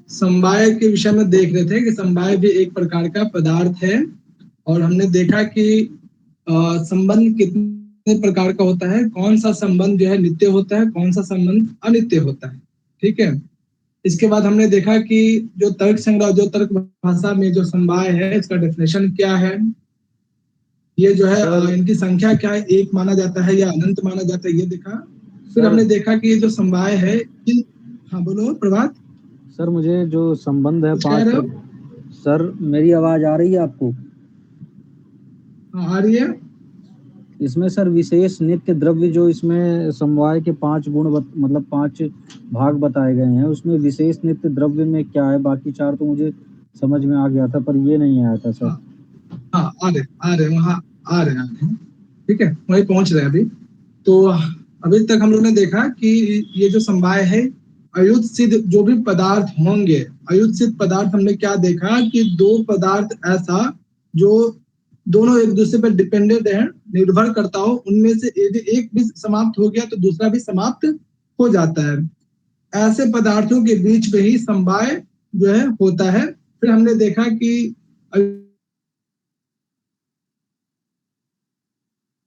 समवाय के विषय में देख रहे थे कि समवाय भी एक प्रकार का पदार्थ है, और हमने देखा कि संबंध कितने प्रकार का होता है, कौन सा संबंध जो है नित्य होता है, कौन सा संबंध अनित्य होता है। ठीक है। इसके बाद हमने देखा कि जो तर्क संग्रह, जो तर्क भाषा में जो समवाय है, इसका डेफिनेशन क्या है, ये जो है इनकी संख्या क्या है, एक माना जाता है या अनंत माना जाता है, ये देखा। फिर हमने देखा कि ये जो समवाय है, हाँ बोलो प्रभात। सर मुझे जो संबंध है पांच सर मेरी आवाज आ रही है आपको? आ रही है। इसमें सर विशेष नित्य द्रव्य जो इसमें समवाय के 5 गुण मतलब 5 भाग बताए गए हैं, उसमें विशेष नित्य द्रव्य में क्या है? बाकी 4 तो मुझे समझ में आ गया था, पर ये नहीं आया था सर। हाँ आ रहे वहाँ आ रहे हैं। ठीक है, वही पहुंच रहे हैं अभी। तो अभी तक हम लोग ने देखा कि ये जो समवाय है, अयुत सिद्ध जो भी पदार्थ होंगे, अयुत सिद्ध पदार्थ हमने क्या देखा कि दो पदार्थ ऐसा जो दोनों एक दूसरे पर डिपेंडेंट है, निर्भर करता हो, उनमें से यदि एक भी समाप्त हो गया तो दूसरा भी समाप्त हो जाता है। ऐसे पदार्थों के बीच में ही समवाय जो है होता है। फिर हमने देखा कि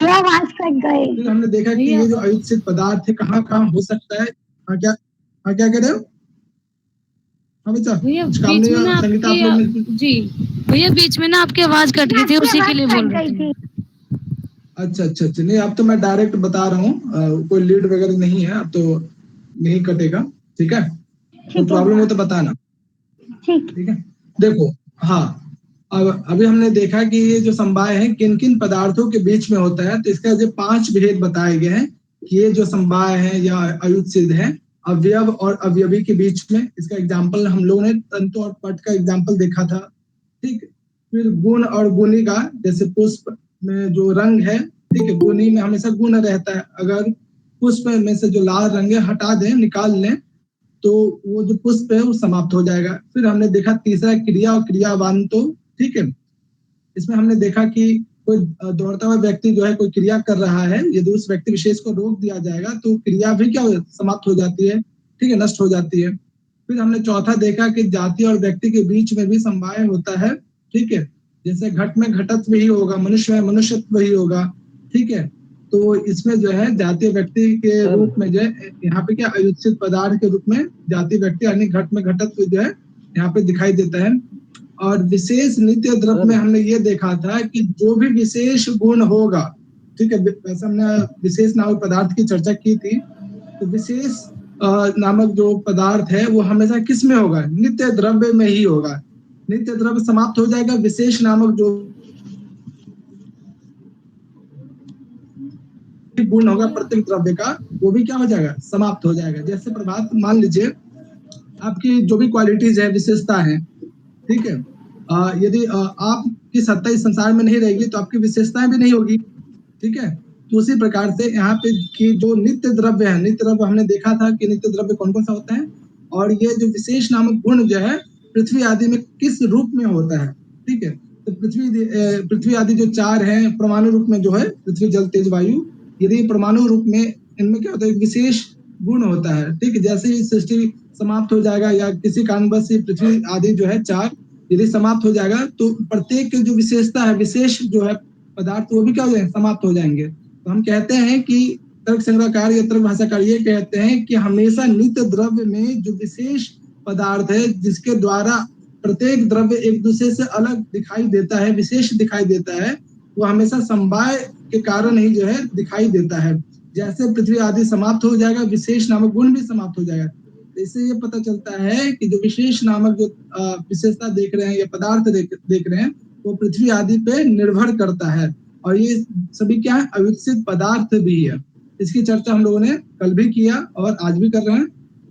आवाज कट गई। फिर हमने देखा कि ये जो अयुत्सित पदार्थ है कहाँ कहाँ हो सकता है। क्या कह रहे हो? भैया बीच में ना आपकी जी भैया बीच में ना आपकी आवाज कट गई थी, उसी के लिए बोल रही थी। अच्छा, नहीं अब तो मैं डायरेक्ट बता रहा हूँ, कोई लीड वगैरह नहीं है, अब तो नहीं कटेगा। ठीक है, तो प्रॉब्लम हो तो बताना। ठीक है, देखो, हाँ अब अभी हमने देखा कि ये जो समवाय है किन किन पदार्थों के बीच में होता है, तो इसका जो 5 भेद बताए गए हैं कि ये जो समवाय है या अयुत्सिद्ध है, अवयव और अवयवी के बीच में। इसका एग्जाम्पल हम लोगों ने तंतु और पट का एग्जाम्पल देखा था। ठीक, फिर गुण और गुणी का, जैसे पुष्प में जो रंग है, ठीक है, गुणी में हमेशा गुण रहता है। अगर पुष्प में से जो लाल रंग है हटा दें, निकाल लें, तो वो जो पुष्प है वो समाप्त हो जाएगा। फिर हमने देखा तीसरा क्रिया और क्रियावान। तो ठीक है, इसमें हमने देखा कि कोई दौड़ता हुआ व्यक्ति जो है कोई क्रिया कर रहा है, यदि उस व्यक्ति विशेष को रोक दिया जाएगा तो क्रिया भी क्या समाप्त हो जाती है, ठीक है, नष्ट हो जाती है। फिर हमने चौथा देखा कि जाति और व्यक्ति के बीच में भी समवाय होता है। ठीक है, जैसे घट में घटत्व ही होगा, मनुष्य में मनुष्यत्व ही होगा। ठीक है, तो इसमें जो है जातीय व्यक्ति के रूप में जो है यहाँ पे क्या अयुत्सित पदार्थ के रूप में जातीय व्यक्ति यानी घट में घटत्व जो है यहाँ पे दिखाई देता है। और विशेष नित्य द्रव्य में हमने ये देखा था कि जो भी विशेष गुण होगा, ठीक है, वैसे हमने विशेष नामक पदार्थ की चर्चा की थी, तो विशेष नामक जो पदार्थ है वो हमेशा किस में होगा? नित्य द्रव्य में ही होगा। नित्य द्रव्य समाप्त हो जाएगा, विशेष नामक जो गुण होगा प्रत्येक द्रव्य का वो भी क्या हो जाएगा? समाप्त हो जाएगा। जैसे प्रभात, मान लीजिए आपकी जो भी क्वालिटीज है, विशेषता है, ठीक है, यदि आपकी सत्ता इस संसार में नहीं रहेगी तो आपकी विशेषताएं भी नहीं होगी। ठीक है, तो उसी प्रकार से यहाँ पे की जो नित्य द्रव्य है, नित्य द्रव्य हमने देखा था कि नित्य द्रव्य कौन कौन सा होता है, और ये जो विशेष नामक गुण जो है पृथ्वी आदि में किस रूप में होता है। ठीक है, तो पृथ्वी आदि जो 4 है परमाणु रूप में जो है, पृथ्वी जल तेज वायु, यदि परमाणु रूप में इनमें क्या होता है? विशेष गुण होता है। ठीक है, जैसे ही सृष्टि समाप्त हो जाएगा या किसी कारणवश से पृथ्वी आदि जो है 4 यदि समाप्त हो जाएगा तो प्रत्येक जो विशेषता है, विशेष जो है पदार्थ, वो भी क्या हो जाएंगे? समाप्त हो जाएंगे। तो हम कहते हैं कि तर्क संग्रहकार या तर्क भाषाकार ये कहते हैं कि हमेशा नित्य द्रव्य में जो विशेष पदार्थ है जिसके द्वारा प्रत्येक द्रव्य एक दूसरे से अलग दिखाई देता है, विशेष दिखाई देता है, वो हमेशा समवाय के कारण ही जो है दिखाई देता है। जैसे पृथ्वी आदि समाप्त हो जाएगा, विशेष नामक गुण भी समाप्त हो जाएगा। इससे ये पता चलता है कि जो विशेष नामक जो विशेषता देख रहे हैं या पदार्थ देख रहे हैं, वो पृथ्वी आदि पे निर्भर करता है, और ये सभी क्या है? अविकसित पदार्थ भी है। इसकी चर्चा हम लोगों ने कल भी किया और आज भी कर रहे हैं।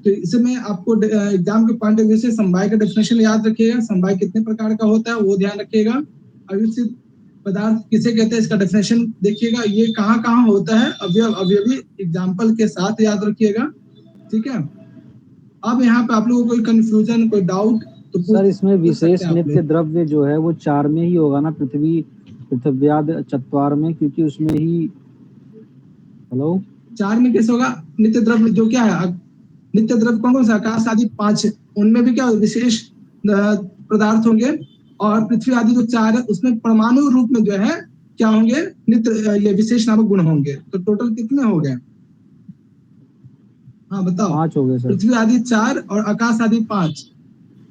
तो इसमें आपको एग्जाम के पॉइंट ऑफ व्यू से समवाय का डेफिनेशन याद रखिएगा, समवाय कितने प्रकार का होता है वो ध्यान रखिएगा। अविकसित पदार्थ किसे कहते हैं इसका डेफिनेशन देखिएगा, ये कहाँ कहाँ होता है, अवयव अवयवी एग्जाम्पल के साथ याद रखिएगा। ठीक है, अब यहाँ पे आप लोगों को कोई कंफ्यूजन, कोई डाउट तो सर इसमें विशेष नित्य द्रव्य जो है वो 4 में ही होगा ना, पृथ्व्याद चत्वार में, क्योंकि उसमें ही 4 में कैसे होगा? नित्य द्रव्य जो क्या है? नित्य द्रव्य कौन कौन सा, आकाश आदि 5, उनमें भी क्या विशेष पदार्थ होंगे, और पृथ्वी आदि जो 4 है उसमें परमाणु रूप में जो है क्या होंगे, नित्य ये विशेष नामक गुण होंगे। तो टोटल कितने हो गए? हाँ बताओ। 5 हो गए सर। पृथ्वी आदि 4 और आकाश आदि 5,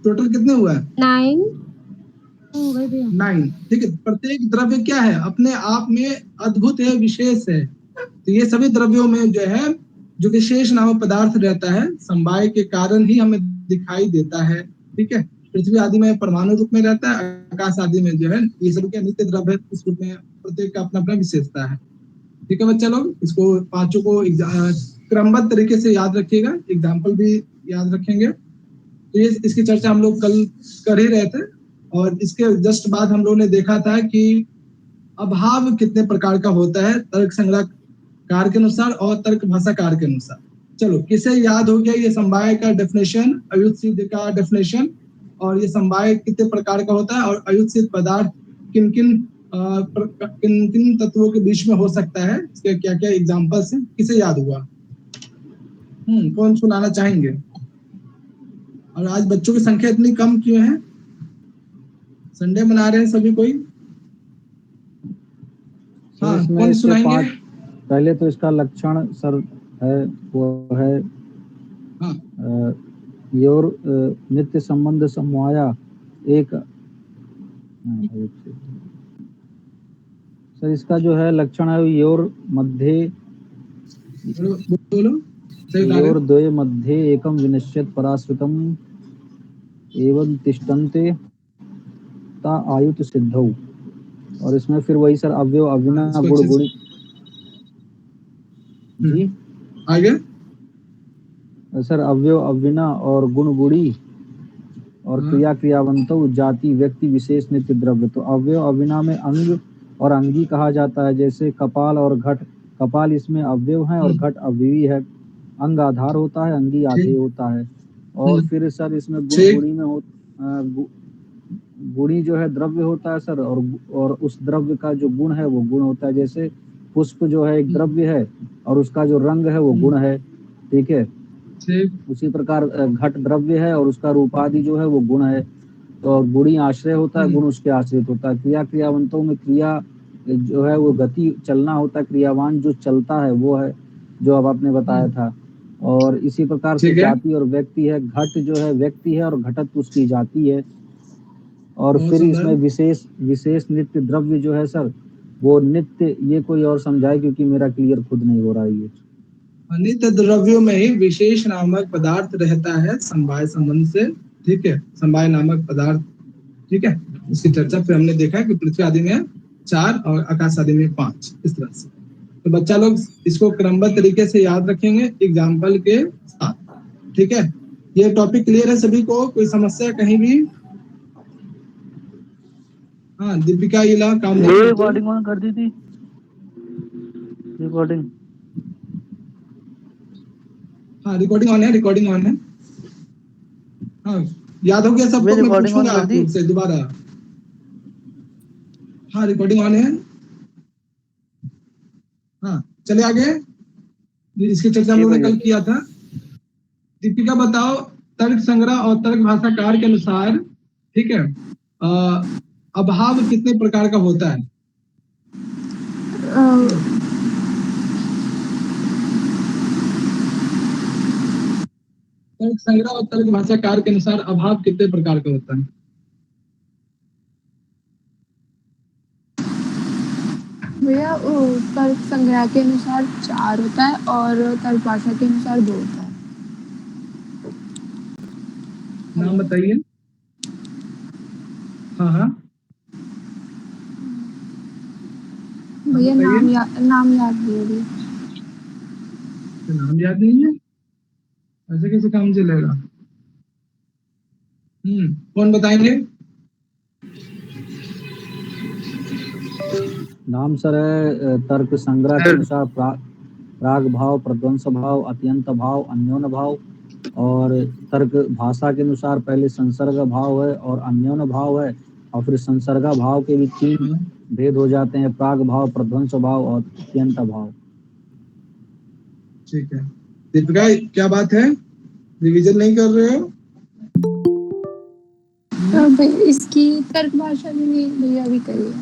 टोटल कितने हुआ? 9। 9। ठीक है, प्रत्येक द्रव्य क्या है, अपने आप में अद्भुत है, विशेष है। तो ये सभी द्रव्यों में जो है जो विशेष नामक पदार्थ रहता है, समवाय के कारण ही हमें दिखाई देता है। ठीक है, पृथ्वी आदि में परमाणु रूप में रहता है, आकाश आदि में जो है ये सब क्या नित्य द्रव्य है, उस रूप में प्रत्येक का अपना अपना विशेषता है। ठीक है बच्चा लोग, इसको पांचों को क्रमबद्ध तरीके से याद रखिएगा, एग्जाम्पल भी याद रखेंगे। तो ये इसकी चर्चा हम लोग कल कर ही रहे थे, और इसके जस्ट बाद हम लोगों ने देखा था कि अभाव कितने प्रकार का होता है, तर्क संग्रह कार के अनुसार और तर्क भाषा कार के अनुसार। चलो, किसे याद हो गया ये समवाय का डेफिनेशन, अयुत सिद्ध का डेफिनेशन, और ये समवाय कितने प्रकार का होता है, और अयुत सिद्ध पदार्थ किन किन तत्वों के बीच में हो सकता है, इसके क्या क्या एग्जांपल्स हैं, किसे याद हुआ? कौन सुनाना चाहेंगे? और आज बच्चों की संख्या इतनी कम क्यों है? संडे मना रहे हैं सभी कोई? हाँ, कौन सुनाएंगे? पहले तो इसका लक्षण सर है, वो है हाँ। योर नित्य संबंध समवाया एक। सर इसका जो है लक्षण है योर मध्य, बोलो योर द्वय मध्य एकम विनश्यत पराश्रितम एवं तिष्ठन्ते ता आयुत सिद्धौ। और इसमें फिर वही सर अव्यव अविना गुण गुणी जी आगे सर, अव्यव अविना और गुण गुणी और क्रिया क्रियावंतो जाति व्यक्ति विशेष नित्य द्रव्य। तो अव्यव अविना में अंग और अंगी कहा जाता है, जैसे कपाल और घट। कपाल इसमें अव्यव है और घट अव्यवी है। अंग आधार होता है, अंगी आधेय होता है। और फिर सर इसमें गुण गुणी में गुणी जो है द्रव्य होता है सर, और उस द्रव्य का जो गुण है वो गुण होता है। जैसे पुष्प जो है एक द्रव्य है और उसका जो रंग है वो गुण है। ठीक है, उसी प्रकार घट द्रव्य है और उसका रूपादि जो है वो गुण है। तो गुणी आश्रय होता है, गुण उसके आश्रित होता है। क्रिया क्रियावंतों में क्रिया जो है वो गति चलना होता है, क्रियावान जो चलता है वो है जो अब आपने बताया था। और इसी प्रकार से जाति और व्यक्ति है। घट जो है व्यक्ति है और घटत्व उसकी जाति है। और फिर इसमें विशेष नित्य द्रव्य जो है सर वो नित्य, ये कोई और समझाए क्योंकि मेरा क्लियर खुद नहीं हो रहा है ये। नित्य द्रव्यों में ही विशेष नामक पदार्थ रहता है समवाय संबंध से। ठीक है, समवाय नामक पदार्थ। ठीक है, इसकी चर्चा फिर हमने देखा कि पृथ्वी आदि में 4 और आकाश आदि में 5, इस तरह से। तो बच्चा लोग इसको क्रमबद्ध तरीके से याद रखेंगे एग्जाम्पल के साथ। ठीक है, ये टॉपिक क्लियर है सभी को? कोई समस्या कहीं भी? हाँ, दीपिका इला काम रिकॉर्डिंग ऑन कर दी थी। रिकॉर्डिंग, हाँ रिकॉर्डिंग ऑन है, रिकॉर्डिंग ऑन है। हाँ, याद हो गया सबको? मैं पूछूंगा आप लोग से दोबारा। हाँ, रिकॉर्डिंग ऑन है। हाँ, चले आगे। इसकी चर्चा हम लोगों ने कल किया था। दीपिका बताओ, तर्क संग्रह और तर्क भाषाकार के अनुसार, ठीक है, अभाव कितने प्रकार का होता है? तर्क संग्रह और तर्क भाषाकार के अनुसार अभाव कितने प्रकार का होता है? भैया तर्क संग्रह के अनुसार 4 होता है और तर्क भाषा के अनुसार 2 होता है। नाम बताइए। हाँ भैया नाम याद नहीं है। नाम याद नहीं है? ऐसे कैसे काम चलेगा? कौन बताएंगे? नाम सर है तर्क संग्रह के अनुसार प्राग भाव, प्रध्वंस भाव, अत्यंत भाव, अन्योन भाव। और तर्क भाषा के अनुसार पहले संसर्ग भाव है और अन्योन भाव है, और फिर संसर्गा भाव के भी 3 भेद हो जाते हैं, प्राग भाव, प्रध्वंस भाव और अत्यंत भाव। ठीक है, दीपिका क्या बात है? रिवीजन नहीं कर रहे हो? भैया इसकी तर्क भाषा में भी भैया अभी करिए।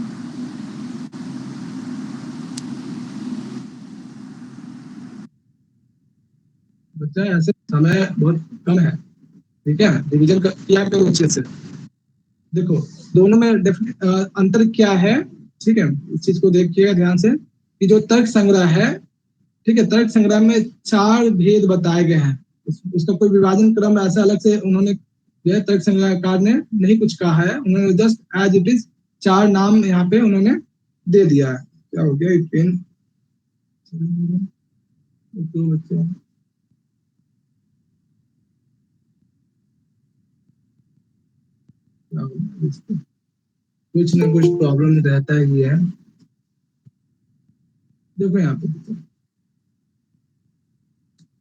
बच्चा ऐसे समय बहुत कम है, ठीक है, रिवीजन किया करो अच्छे से। देखो दोनों में अंतर क्या है, ठीक है, इस चीज को देखिएगा ध्यान से कि जो तर्क संग्रह है, ठीक है, तर्क संग्रह में 4 भेद बताए गए हैं। उसका कोई विभाजन क्रम ऐसा अलग से उन्होंने जो है तर्क संग्रहकार ने नहीं कुछ कहा है, उन्होंने जस्ट एज इट इज 4 नाम यहाँ पे उन्होंने दे दिया है। क्या हो गया पेन बच्चा, कुछ ना कुछ प्रॉब्लम रहता ही है। देखो यहाँ पे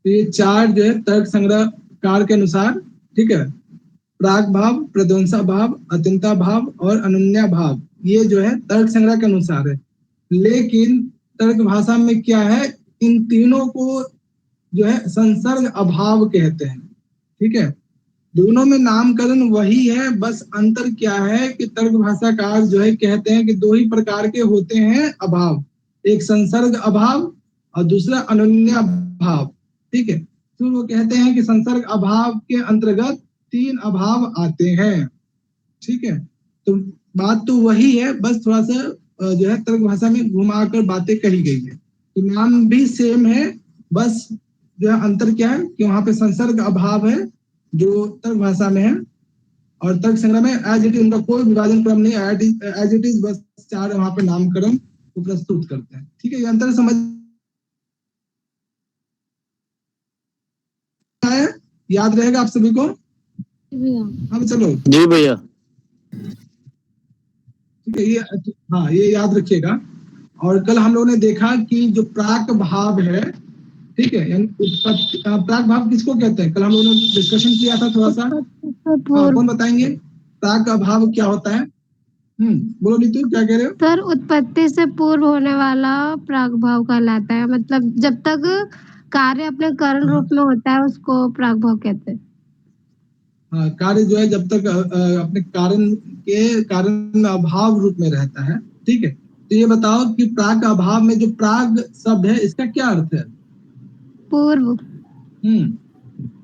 तो ये 4 जो है तर्क संग्रह कार के अनुसार, ठीक है, प्राग भाव, प्रध्वंसा भाव, अत्यंता भाव और अनन्या भाव, ये जो है तर्क संग्रह के अनुसार है। लेकिन तर्क भाषा में क्या है, इन तीनों को जो है संसर्ग अभाव कहते हैं, ठीक है। दोनों में नामकरण वही है, बस अंतर क्या है कि तर्क भाषाकार जो है कहते हैं कि 2 ही प्रकार के होते हैं अभाव, एक संसर्ग अभाव और दूसरा अनन्या भाव, ठीक है। तो वो कहते हैं कि संसर्ग अभाव के अंतर्गत 3 अभाव आते हैं, ठीक है। तो बात तो वही है, बस थोड़ा सा जो है तर्क भाषा में घुमाकर बातें कही गई है। तो नाम भी सेम है, बस जो है अंतर क्या है कि वहां पे संसर्ग अभाव है जो तर्क भाषा में है, और तर्क संग्रह में एज इट इज, उनका कोई विभाजन क्रम नहीं, एज इट इज बस 4 वहां पे नामकरण को प्रस्तुत करते हैं, ठीक है। ये अंतर समझ आया, याद रहेगा आप सभी को? हाँ चलो जी भैया। ठीक है, ये हाँ ये याद रखिएगा। और कल हम लोगों ने देखा कि जो प्राक भाव है, ठीक है, यानी उत्पत्ति, प्राक भाव किसको कहते हैं, कल हम लोगों ने डिस्कशन किया था थोड़ा सा। हाँ, कौन बताएंगे प्राक भाव क्या होता है? बोलो नीतू, क्या कह रहे हो? सर उत्पत्ति से पूर्व होने वाला प्राग भाव कहलाता है, मतलब जब तक कार्य अपने कारण रूप में होता है उसको प्राग भाव कहते हैं। हाँ, कार्य जो है जब तक अपने कारण में अभाव रूप में रहता है, ठीक है। तो ये बताओ कि प्राग अभाव में जो प्राग शब्द है इसका क्या अर्थ है? पूर्व।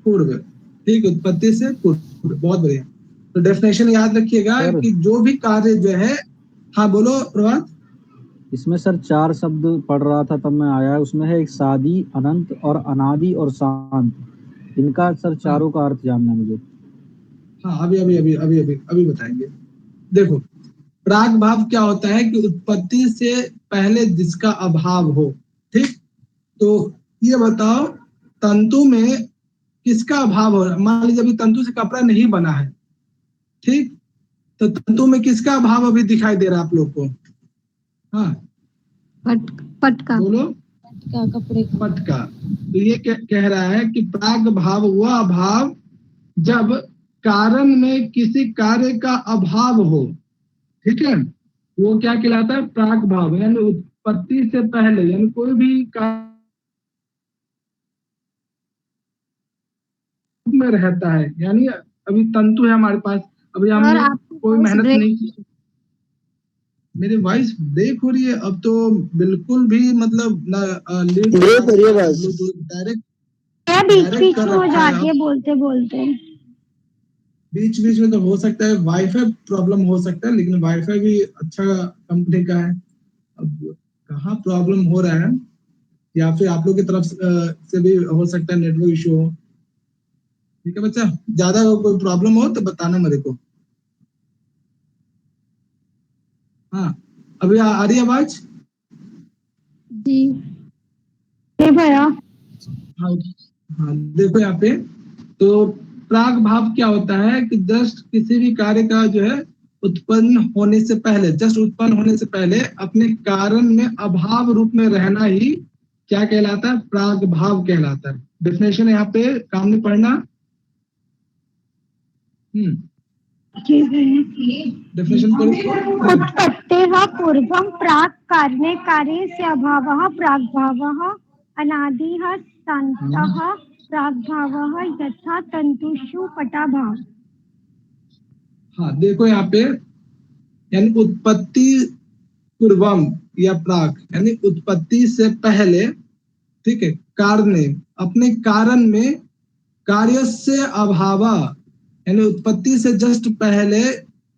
पूर्व, ठीक, उत्पत्ति से पूर्व, बहुत बढ़िया। तो डेफिनेशन याद रखिएगा कि जो भी कार्य जो है, हाँ बोलो प्रभात। इसमें सर 4 शब्द पढ़ रहा था तब मैं आया, उसमें है एक सादी, अनंत और अनादि और शांत, इनका सर चारों का अर्थ जानना मुझे। हाँ अभी बताएंगे। देखो प्राग भाव क्या होता है कि उत्पत्ति से पहले जिसका अभाव हो, ठीक। तो ये बताओ तंतु में किसका अभाव हो रहा है? मान लीजिए अभी तंतु से कपड़ा नहीं बना है, ठीक, तो तंतु में किसका अभाव अभी दिखाई दे रहा है आप लोग को? हाँ पटका। बोलो। पटका, कपड़े का पटका। तो ये कह रहा है कि प्राग भाव वह अभाव जब कारण में किसी कार्य का अभाव हो, ठीक है, वो क्या कहलाता है? प्राग भाव, यानी उत्पत्ति से पहले, यानी कोई भी कार्य में रहता है, यानी अभी तंतु है हमारे पास, अभी हमने कोई मेहनत नहीं की, मेरी वॉइस ब्रेक हो रही है अब तो बिल्कुल भी, मतलब डायरेक्ट हो जाती है बोलते बोलते। बीच में तो हो सकता है वाईफाई प्रॉब्लम हो सकता है, लेकिन वाईफाई भी अच्छा कंपनी का है। अब कहाँ प्रॉब्लम हो रहा है, या फिर आप लोग की तरफ से भी हो सकता है नेटवर्क इशू हो, ठीक है बच्चा। ज्यादा कोई प्रॉब्लम हो तो बताना मेरे को। हाँ अभी आ रही आवाज? जी भैया। हाँ देखो यहाँ पे, तो प्राग भाव क्या होता है कि जस्ट किसी भी कार्य का जो है उत्पन्न होने से पहले, जस्ट उत्पन्न होने से पहले अपने कारण में अभाव रूप में रहना ही क्या कहलाता है? प्राग भाव कहलाता है। डेफिनेशन यहाँ पे काम नहीं पढ़ना। डेफिनेशन करो। उत्पत्तेः पूर्वं प्राक् कार्यस्य अभावः प्राग्भावः, अनादिः शान्तः प्राग्भावः यथा तंतुषु पटाभाव। हाँ देखो यहाँ पे, यानी उत्पत्ति पूर्वम या प्राक, यानी उत्पत्ति से पहले, ठीक है, कारणे, अपने कारण में, कार्य से अभावा, यानी उत्पत्ति से जस्ट पहले,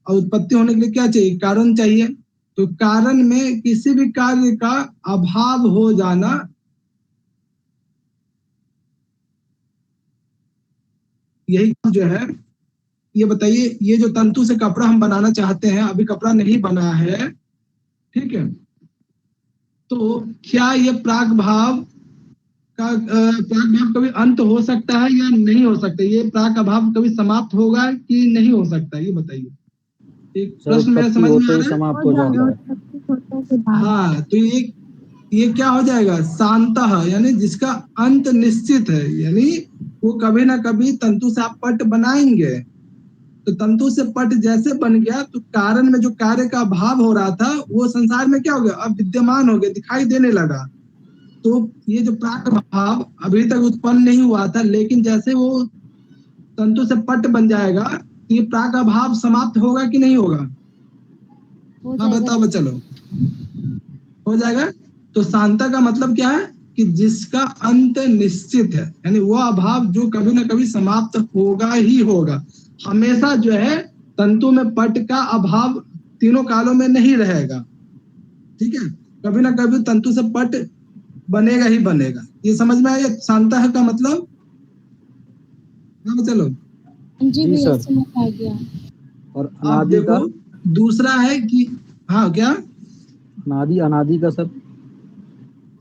और उत्पत्ति होने के लिए क्या चाहिए, कारण चाहिए, तो कारण में किसी भी कार्य का अभाव हो जाना, यही जो है। ये बताइए, ये जो तंतु से कपड़ा हम बनाना चाहते हैं, अभी कपड़ा नहीं बना है, ठीक है, तो क्या ये प्राग भाव का कभी अंत हो सकता है या नहीं हो सकता, ये प्राग अभाव कभी समाप्त होगा कि नहीं हो सकता, ये बताइए। एक प्रश्न मेरे समझ में आ रहा है। समाप्त हो जाता है। हाँ, तो ये क्या हो जाएगा, शांतः, यानी जिसका अंत निश्चित है, यानी वो कभी ना कभी तंतु से आप पट बनाएंगे, तो तंतु से पट जैसे बन गया, तो कारण में जो कार्य का अभाव हो रहा था, वो संसार में क्या हो गया, अब विद्यमान हो गया, दिखाई देने लगा। तो ये जो प्राक भाव अभी तक उत्पन्न नहीं हुआ था, लेकिन जैसे वो तंतु से पट बन जाएगा, ये प्राक भाव समाप्त होगा कि नहीं होगा, हाँ बताओ, चलो हो जाएगा। तो शांता का मतलब क्या है, कि जिसका अंत निश्चित है, यानी वो अभाव जो कभी ना कभी समाप्त होगा ही होगा। हमेशा जो है तंतु में पट का अभाव तीनों कालों में नहीं रहेगा, ठीक है, कभी ना कभी तंतु से पट बनेगा ही बनेगा। ये समझ में आया शांता है का मतलब, हाँ चलो जी भैया समझ आ गया। और अब अनादि का, देखो दूसरा है कि, हाँ क्या, अनादि का सर।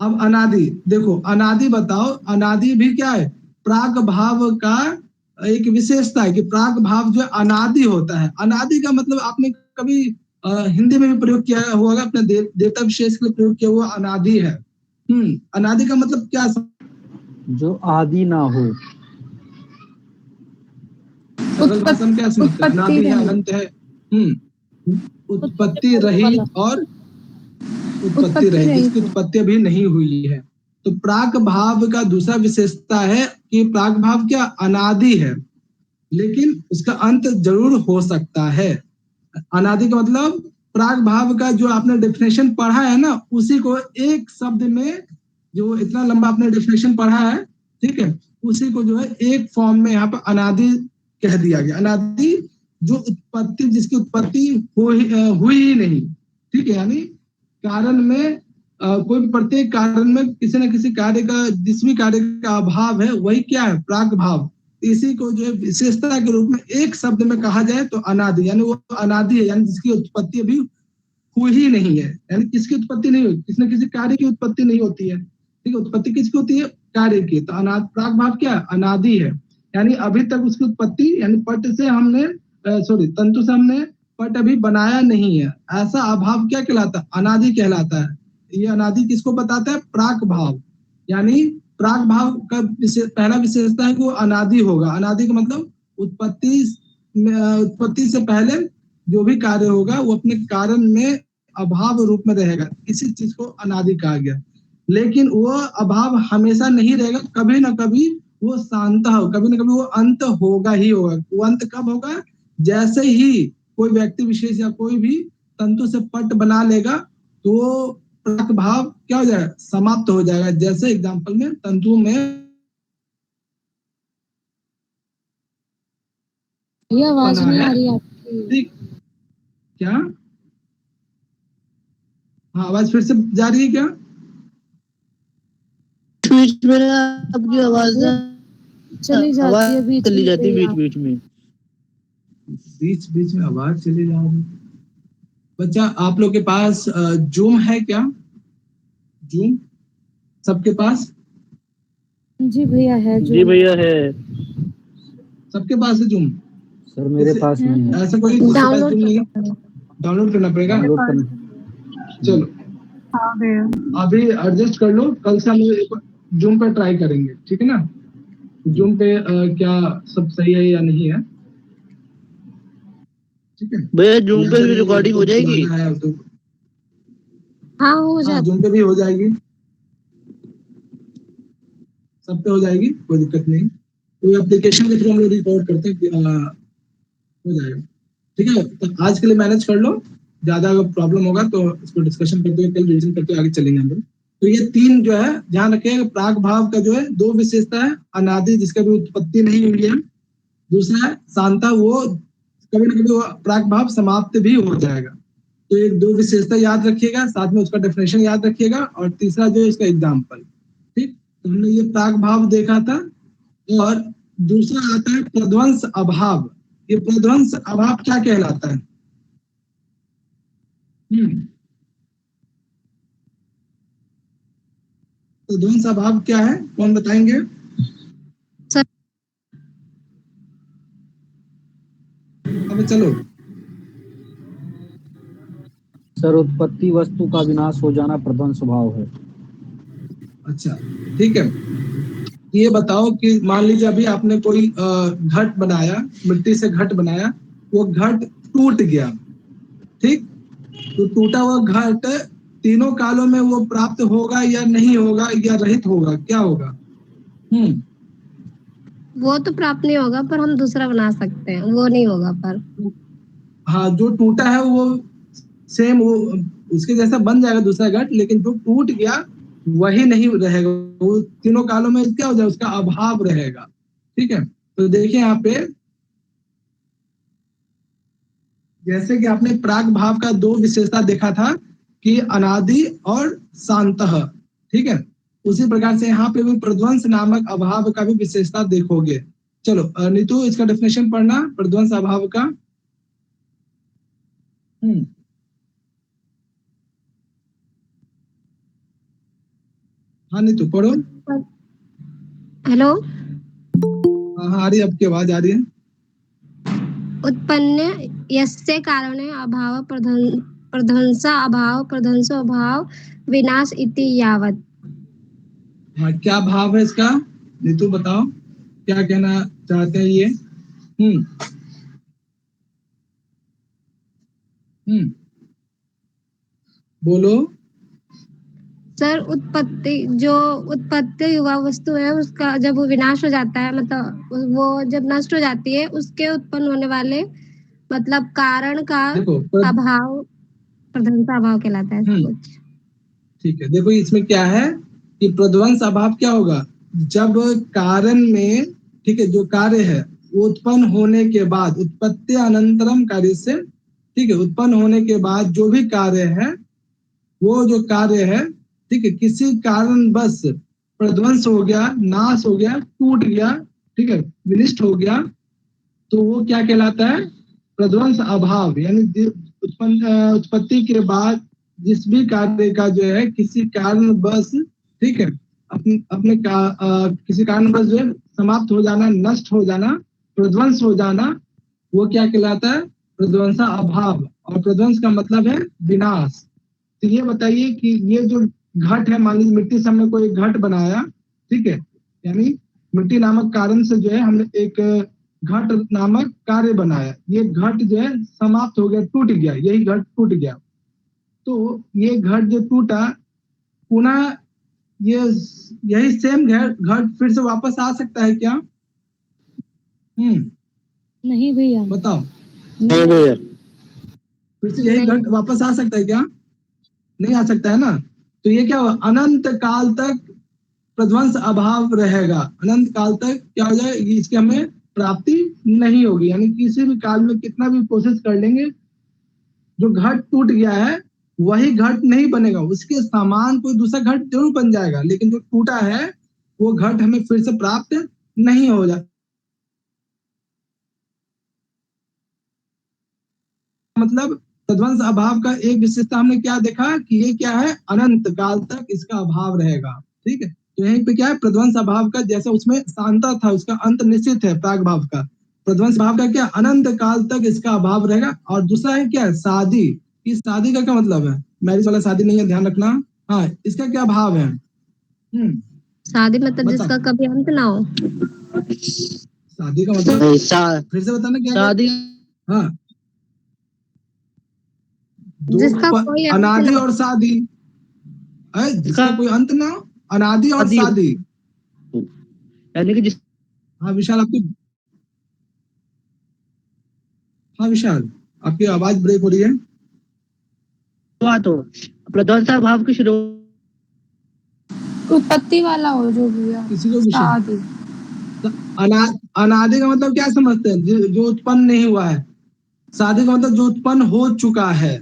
अब अनादि देखो, अनादि बताओ, अनादि भी क्या है, प्राक भाव का एक विशेषता है कि प्राक भाव जो अनादि होता है। अनादि का मतलब आपने कभी हिंदी में भी प्रयोग किया होगा, अपने देवता विशेष के लिए प्रयोग किया हुआ अनादि है। अनादि का मतलब क्या, जो आदि ना हो, सरल भाषा में क्या समझते हैं, अनादि है, अनंत है, उत्पत्ति रहित और उत्पत्ति रहित, जिसकी उत्पत्ति अभी नहीं हुई है। तो प्राक भाव का दूसरा विशेषता है कि प्राक भाव क्या, अनादि है, लेकिन उसका अंत जरूर हो सकता है। अनादि का मतलब, प्राक भाव का जो आपने डेफिनेशन पढ़ा है ना, उसी को एक शब्द में, जो इतना लंबा आपने डेफिनेशन पढ़ा है, ठीक है, उसी को जो है एक फॉर्म में यहाँ पर अनादि कह दिया गया। अनादि जो उत्पत्ति, जिसकी उत्पत्ति हुई ही नहीं, ठीक है, यानी कारण में कोई भी प्रत्येक कारण में किसी न किसी कार्य का, जिस भी कार्य का अभाव है, वही क्या है, प्राक भाव। इसी को जो है विशेषता के रूप में एक शब्द में कहा जाए तो अनादि, यानी वो अनादि है, यानी जिसकी उत्पत्ति अभी हुई ही नहीं है, यानी किसकी उत्पत्ति नहीं हुई, किसी न किसी कार्य की उत्पत्ति नहीं होती है, ठीक है, उत्पत्ति किसकी होती है, कार्य की। तो प्राक भाव क्या है, अनादि है, यानी अभी तक उसकी उत्पत्ति, यानी पट से हमने तंतु से हमने पट अभी बनाया नहीं है, ऐसा अभाव क्या कहलाता है, अनादि कहलाता है। ये अनादि किसको बताता है, प्राक भाव, यानी प्राक भाव का पहला विशेषता है कि वो अनादि होगा। अनादि का मतलब उत्पत्ति से पहले जो भी कार्य होगा, वो अपने कारण में अभाव रूप में रहेगा, इसी चीज को अनादि कहा गया। लेकिन वो अभाव हमेशा नहीं रहेगा, कभी ना कभी वो शांत हो, कभी ना कभी वो अंत होगा ही होगा। वो अंत कब होगा, जैसे ही कोई व्यक्ति विशेष या कोई भी तंतु से पट बना लेगा, तो प्राक भाव क्या हो जाएगा, समाप्त हो जाएगा। जैसे एग्जांपल में तंतु में, ये आवाज नहीं आ रही आपकी, क्या, हाँ आवाज फिर से जा रही है क्या, बीच में आपकी आवाज चली जाती है, चली जाती है बीच में आवाज चली जा रही है। बच्चा आप लोग के पास जूम है क्या, जूम सबके पास, जी भैया है, जी भैया है, सबके पास है जूम, सर मेरे पास नहीं है। ऐसा कोई डाउनलोड करना पड़ेगा, चलो अभी एडजस्ट कर लो, कल से हम जूम पे ट्राई करेंगे, ठीक है ना, जूम पे क्या सब सही है या नहीं है, ठीक है भैया जूम पे भी रिकॉर्डिंग हो जाएगी, हाँ हो जाएगी, जूम पे भी हो जाएगी। सब पे हो जाएगी, कोई दिक्कत नहीं। कोई एप्लीकेशन के थ्रू हम लोग रिकॉर्ड करते हैं, हो जाएगा। ठीक है, तो आज के लिए मैनेज कर लो, ज्यादा अगर प्रॉब्लम होगा तो इसको डिस्कशन करते हुए कल रिविजन करते हुए आगे चलेंगे हम लोग। तो ये तीन जो है ध्यान रखिएगा, प्राग भाव का जो है दो विशेषता है, अनादि जिसका भी उत्पत्ति नहीं हुई है, दूसरा है शांता, वो कभी ना कभी प्राग भाव समाप्त भी हो जाएगा। तो ये दो विशेषता याद रखिएगा, साथ में उसका डेफिनेशन याद रखिएगा, और तीसरा जो है इसका एग्जाम्पल। ठीक, तो हमने ये प्राग भाव देखा था। और दूसरा आता है प्रध्वंस अभाव। ये प्रध्वंस अभाव क्या कहलाता है? प्रध्वंस अभाव क्या है, कौन बताएंगे? सर अब चलो। सर उत्पत्ति वस्तु का विनाश हो जाना प्रध्वंस भाव है। अच्छा ठीक है, ये बताओ कि मान लीजिए अभी आपने कोई घट बनाया, मिट्टी से घट बनाया, वो घट टूट गया। ठीक, तो टूटा हुआ घट तीनों कालों में वो प्राप्त होगा या नहीं होगा, या रहित होगा, क्या होगा? वो तो प्राप्त नहीं होगा, पर हम दूसरा बना सकते हैं, वो नहीं होगा। पर हाँ, जो टूटा है वो सेम वो उसके जैसा बन जाएगा दूसरा घट, लेकिन जो टूट गया वही नहीं रहेगा, वो तीनों कालों में क्या हो जाएगा, उसका अभाव रहेगा। ठीक है, तो देखिए यहाँ पे जैसे कि आपने प्राग भाव का दो विशेषता देखा था कि अनादि और शांतः, ठीक है, उसी प्रकार से यहाँ पे भी प्रध्वंस नामक अभाव का भी विशेषता देखोगे। चलो नीतू, इसका डेफिनेशन पढ़ना प्रध्वंस अभाव का। हाँ नीतू पढ़ो। हेलो, हाँ आ रही है, आपकी आवाज आ रही है। उत्पन्न यस्य कारणे अभाव प्रध्वंसा अभाव प्रध्वंसो अभाव विनाश इति यावत्। हाँ, क्या भाव है इसका, नीतू बताओ क्या कहना चाहते हैं ये? बोलो। सर उत्पत्ति हुआ वस्तु है, उसका जब वो विनाश हो जाता है, मतलब वो जब नष्ट हो जाती है, उसके उत्पन्न होने वाले मतलब कारण का अभाव प्रध्वंसा अभाव कहलाता है कुछ। ठीक है, देखो इसमें क्या है कि प्रध्वंस अभाव क्या होगा, जब कारण में, ठीक है, जो कार्य है वो उत्पन्न होने के बाद, उत्पत्ति अनंतरम कार्य से, ठीक है, उत्पन्न होने के बाद जो भी कार्य है, वो जो कार्य है, ठीक है, किसी कारण बस प्रध्वंस हो गया, नाश हो गया, टूट गया, ठीक है, विनिष्ट हो गया, तो वो क्या कहलाता है? प्रध्वंस अभाव। यानी उत्पत्ति के बाद जिस भी कार्य का जो है किसी कारण बस, ठीक है, अपने किसी कारण बस जो है समाप्त हो जाना, नष्ट हो जाना, प्रध्वंस हो जाना, वो क्या कहलाता है? प्रध्वंसा अभाव। और प्रध्वंस का मतलब है विनाश। तो ये बताइए कि ये जो घट है, मान लीजिए मिट्टी से हमने कोई घट बनाया, ठीक है, यानी मिट्टी नामक कारण से जो है हमने एक घट नामक कार्य बनाया, ये घट जो है समाप्त हो गया, टूट गया, यही घट टूट गया। तो ये घट जो टूटा, पुनः ये यही सेम घट फिर से वापस आ सकता है क्या? नहीं भैया। बताओ। नहीं भैया। फिर से यही घट वापस आ सकता है क्या? नहीं आ सकता है ना। तो ये क्या हुआ, अनंत काल तक प्रध्वंस अभाव रहेगा, अनंत काल तक क्या हो जाए, इसकी हमें प्राप्ति नहीं होगी। यानी किसी भी काल में कितना भी कोशिश कर लेंगे, जो घट टूट गया है वही घट नहीं बनेगा, उसके समान कोई दूसरा घट जरूर बन जाएगा, लेकिन जो टूटा है वो घट हमें फिर से प्राप्त नहीं हो जाता। मतलब प्रध्वंस अभाव का एक विशेषता हमने क्या देखा कि ये क्या है, अनंत काल तक इसका अभाव रहेगा। ठीक है, तो यहीं पे क्या है, प्रध्वंस अभाव का जैसा उसमें शांता था, उसका अंत निश्चित है, प्राग भाव का। प्रध्वंस भाव का क्या, अनंत काल तक इसका अभाव रहेगा। और दूसरा है क्या, शादी। इस शादी का क्या मतलब है, मैरिज वाला शादी नहीं है, ध्यान रखना। हाँ, इसका क्या भाव है? शादी मतलब जिसका कभी अंत ना हो। शादी का मतलब फिर से बताना क्या? शादी, हाँ, जिसका कोई अनादि और शादी, जिसका कोई अंत ना हो, अनादि और शादी। यानी कि जिस हाँ विशाल हाँ विशाल आपकी आवाज ब्रेक हो रही है। शुरुआत हो, प्रध्वंसा भाव की शुरुआत उत्पत्ति वाला हो जो भैया, किसी को विषय शादी। अनादि का मतलब क्या समझते हैं? जो उत्पन्न नहीं हुआ है। शादी का मतलब जो उत्पन्न हो चुका है।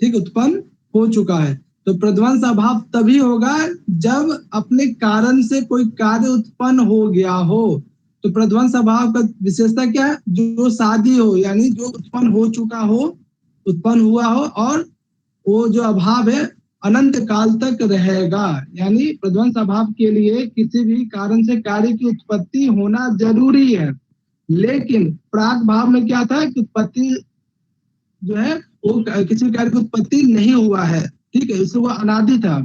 ठीक, उत्पन्न हो चुका है। तो प्रध्वंस अभाव तभी होगा जब अपने कारण से कोई कार्य उत्पन्न हो गया हो। तो प्रध्वंस अभाव का विशेषता क्या है? जो शादी हो, यानी जो उत्पन्न हो चुका हो, उत्पन्न हुआ हो, और वो जो अभाव है अनंत काल तक रहेगा। यानी प्रध्वंस अभाव के लिए किसी भी कारण से कार्य की उत्पत्ति होना जरूरी है। लेकिन प्राक भाव में क्या था कि उत्पत्ति जो है वो किसी कार्य की उत्पत्ति नहीं हुआ है। ठीक है, इसलिए वो अनादि था।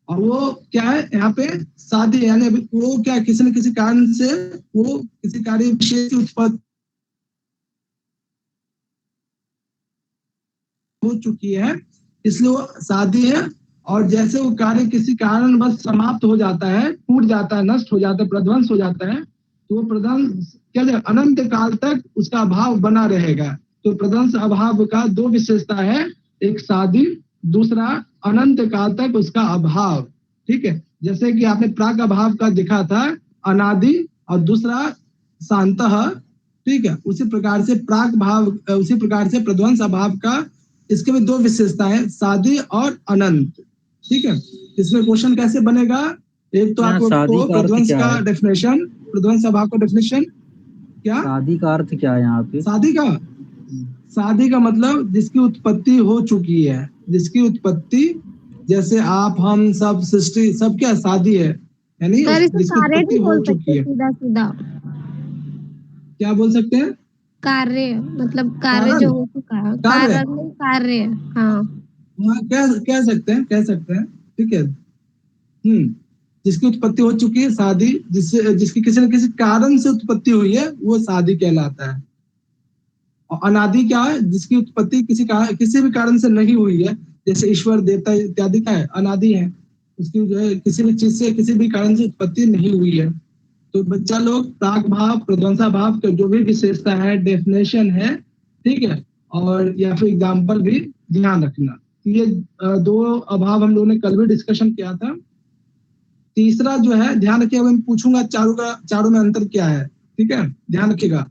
और वो क्या है यहाँ पे शादी, यानी वो क्या किसी न किसी कारण से वो किसी कार्य विशेष की उत्पत्ति हो चुकी है, इसलिए वो शादी है। और जैसे वो कार्य किसी कारण बस समाप्त हो जाता है, टूट जाता है, नष्ट हो जाता है, प्रध्वंस हो जाता है, तो वो प्रध्वंस क्या है, अनंत काल तक उसका अभाव बना रहेगा। तो प्रध्वंस अभाव का दो विशेषता है, एक शादी, दूसरा अनंत काल तक उसका अभाव। ठीक है, जैसे कि आपने प्राक अभाव का दिखा था अनादि, और दूसरा शांतः। ठीक है, उसी प्रकार से प्राक भाव, उसी प्रकार से प्रध्वंस अभाव का इसके में दो विशेषता है, शादी और अनंत। ठीक है, इसमें क्वेश्चन कैसे बनेगा? एक तो आपको प्रध्वंस का डेफिनेशन, प्रध्वंस अभाव का डेफिनेशन क्या, शादी का अर्थ क्या है यहाँ पे? शादी का मतलब जिसकी उत्पत्ति हो चुकी है, जिसकी उत्पत्ति, जैसे आप, हम सब, सृष्टि, सब क्या शादी है, यानी जिसकी उत्पत्ति हो चुकी है। सीधा सीधा क्या बोल सकते हैं? कार्य, मतलब कार्य जो हो चुका है, कार्य। हाँ कह सकते हैं। ठीक है, जिसकी उत्पत्ति हो चुकी है शादी, जिसकी किसी न किसी कारण से उत्पत्ति हुई है, वो शादी कहलाता है। और अनादि क्या है? जिसकी उत्पत्ति किसी भी कारण से नहीं हुई है, जैसे ईश्वर, देवता इत्यादि का है, अनादि है, उसकी जो है किसी भी चीज से, किसी भी कारण से उत्पत्ति नहीं हुई है। तो बच्चा लोग प्राक भाव, प्रध्वंसा भाव का जो भी विशेषता है, डेफिनेशन है, ठीक है, और या फिर एग्जाम्पल भी ध्यान रखना। ये दो अभाव हम लोगों ने कल भी डिस्कशन किया था। तीसरा जो है, ध्यान रखिएगा, मैं पूछूंगा चारों में अंतर क्या है। ठीक है, ध्यान रखिएगा।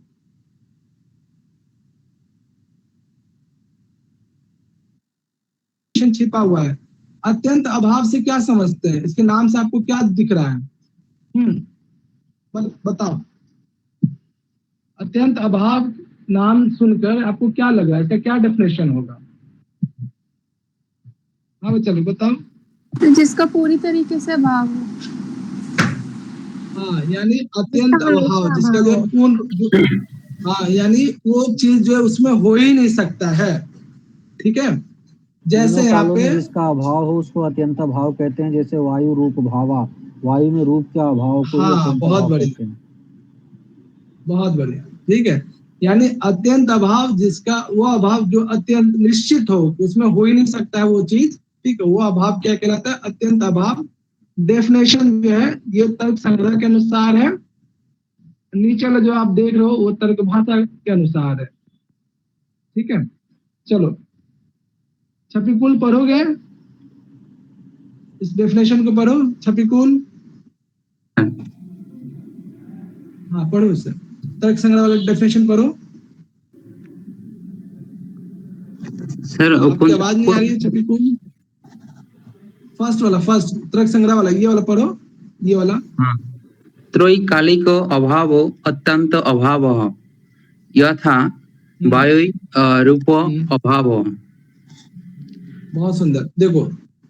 छिपा हुआ है। अत्यंत अभाव से क्या समझते हैं? इसके नाम से आपको क्या दिख रहा है? बताओ। अत्यंत अभाव नाम सुनकर आपको क्या लग रहा है? इसका क्या डेफिनेशन होगा? हाँ चलो बताओ। जिसका पूरी तरीके से अभाव हो। हाँ, यानी अत्यंत अभाव, जिसका जो पूर्ण, हाँ, यानी वो चीज जो है उसमें हो ही नहीं सकता है। ठीक है, जैसे यहाँ पे जिसका अभाव हो उसको अत्यंत अभाव कहते हैं। जैसे वायु रूप भावा, वायु में रूप के अभाव को हाँ, बहुत बढ़िया, बहुत बढ़िया। ठीक है, यानी अत्यंत अभाव, जिसका वो अभाव जो अत्यंत निश्चित हो, उसमें हो ही नहीं सकता है वो चीज। ठीक है, वो अभाव क्या कहलाता है? अत्यंत अभाव। डेफिनेशन जो है ये तर्क संग्रह के अनुसार है, नीचे वाला जो आप देख रहे हो वो तर्क भाषा के अनुसार है। ठीक है, चलो छपिकुल पढ़ोगे, इस डेफिनेशन को पढ़ो, छपिकुल। हाँ पढ़ो, इसे तर्क संग्रह वाला डेफिनेशन पढ़ो। सर आपकी आवाज नहीं आ रही है, छपिकुल। फर्स्ट तर्क संग्रह वाला, ये वाला पढ़ो, ये वाला। हाँ, त्रैकालिक अभाव अत्यंत अभाव यथा वायु रूप अभाव। बहुत सुंदर। देखो,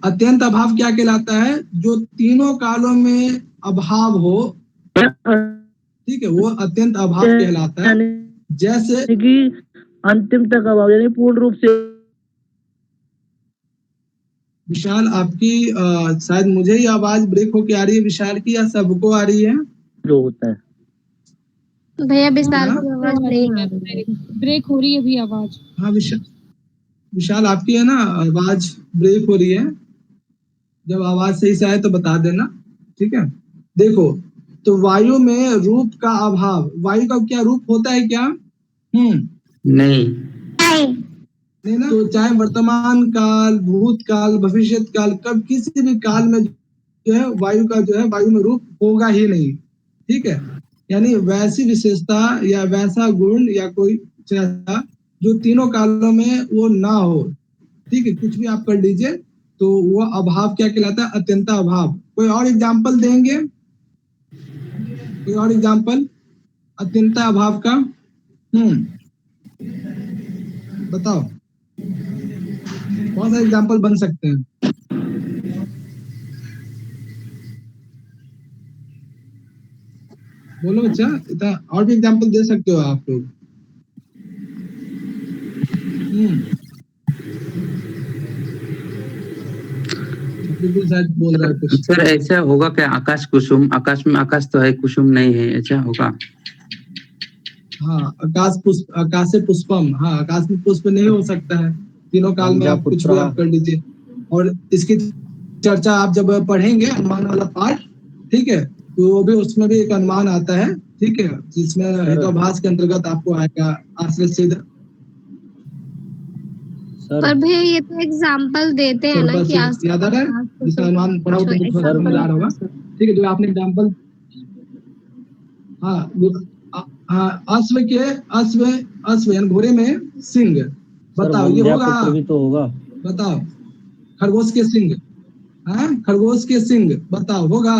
अत्यंत अभाव क्या कहलाता है? जो तीनों कालों में अभाव हो, ठीक है, वो अत्यंत अभाव कहलाता है। जैसे कि अंतिम तक अभाव, यानी पूर्ण रूप से। विशाल आपकी शायद मुझे ही आवाज ब्रेक होके आ रही है विशाल की, या सबको आ रही है? जो होता है भैया, विशाल की आवाज नहीं आ रही है, ब्रेक हो रही है अभी आवाज। हाँ विशाल आपकी है ना आवाज ब्रेक हो रही है। जब आवाज सही से आए तो बता देना। ठीक है, देखो तो वायु में रूप का अभाव, वायु का क्या रूप होता है क्या? नहीं। नहीं ना। तो चाहे वर्तमान काल, भूतकाल, भविष्यत काल, कब किसी भी काल में जो है वायु का जो है वायु में रूप होगा ही नहीं। ठीक है, यानी वैसी विशेषता या वैसा गुण या कोई चेहरा जो तीनों कालों में वो ना हो। ठीक है, कुछ भी आप कर लीजिए तो वो अभाव क्या कहलाता है? अत्यंता अभाव। कोई और एग्जाम्पल देंगे? कोई और एग्जाम्पल अत्यंता अभाव का? बताओ, बहुत सारे एग्जाम्पल बन सकते हैं। बोलो बच्चा, इतना और भी एग्जाम्पल दे सकते हो आप लोग। शायद बोल रहा है कुछ। सर ऐसा होगा क्या? आकाश कुसुम, आकाश में आकाश तो है, कुसुम नहीं है, ऐसा होगा? हाँ, आकाश पुष्प, आकाशे पुष्पम। हाँ, आकाश में पुष्प नहीं हो सकता है तीनों काल में, आप कुछ भी आप कर लीजिए। और इसकी चर्चा आप जब पढ़ेंगे अनुमान वाला पाठ, ठीक है, तो वो भी उसमें भी एक अनुमान आता है, ठीक है, जिसमें हेतुभास के अंतर्गत आपको आएगा आश्रित सिद्ध। पर भैया ये तो एग्जाम्पल देते हैं ना कि याद आ रहा है जिसका अनुमान पढ़ा हो तो थोड़ा समझ आ रहा होगा। ठीक है, जो आपने एग्जाम्पल, हाँ, अश्व के अश्व यानी घोड़े में सिंह, बताओ ये होगा? भी तो होगा। बताओ, खरगोश के सिंह, हाँ, खरगोश के सिंह, बताओ होगा?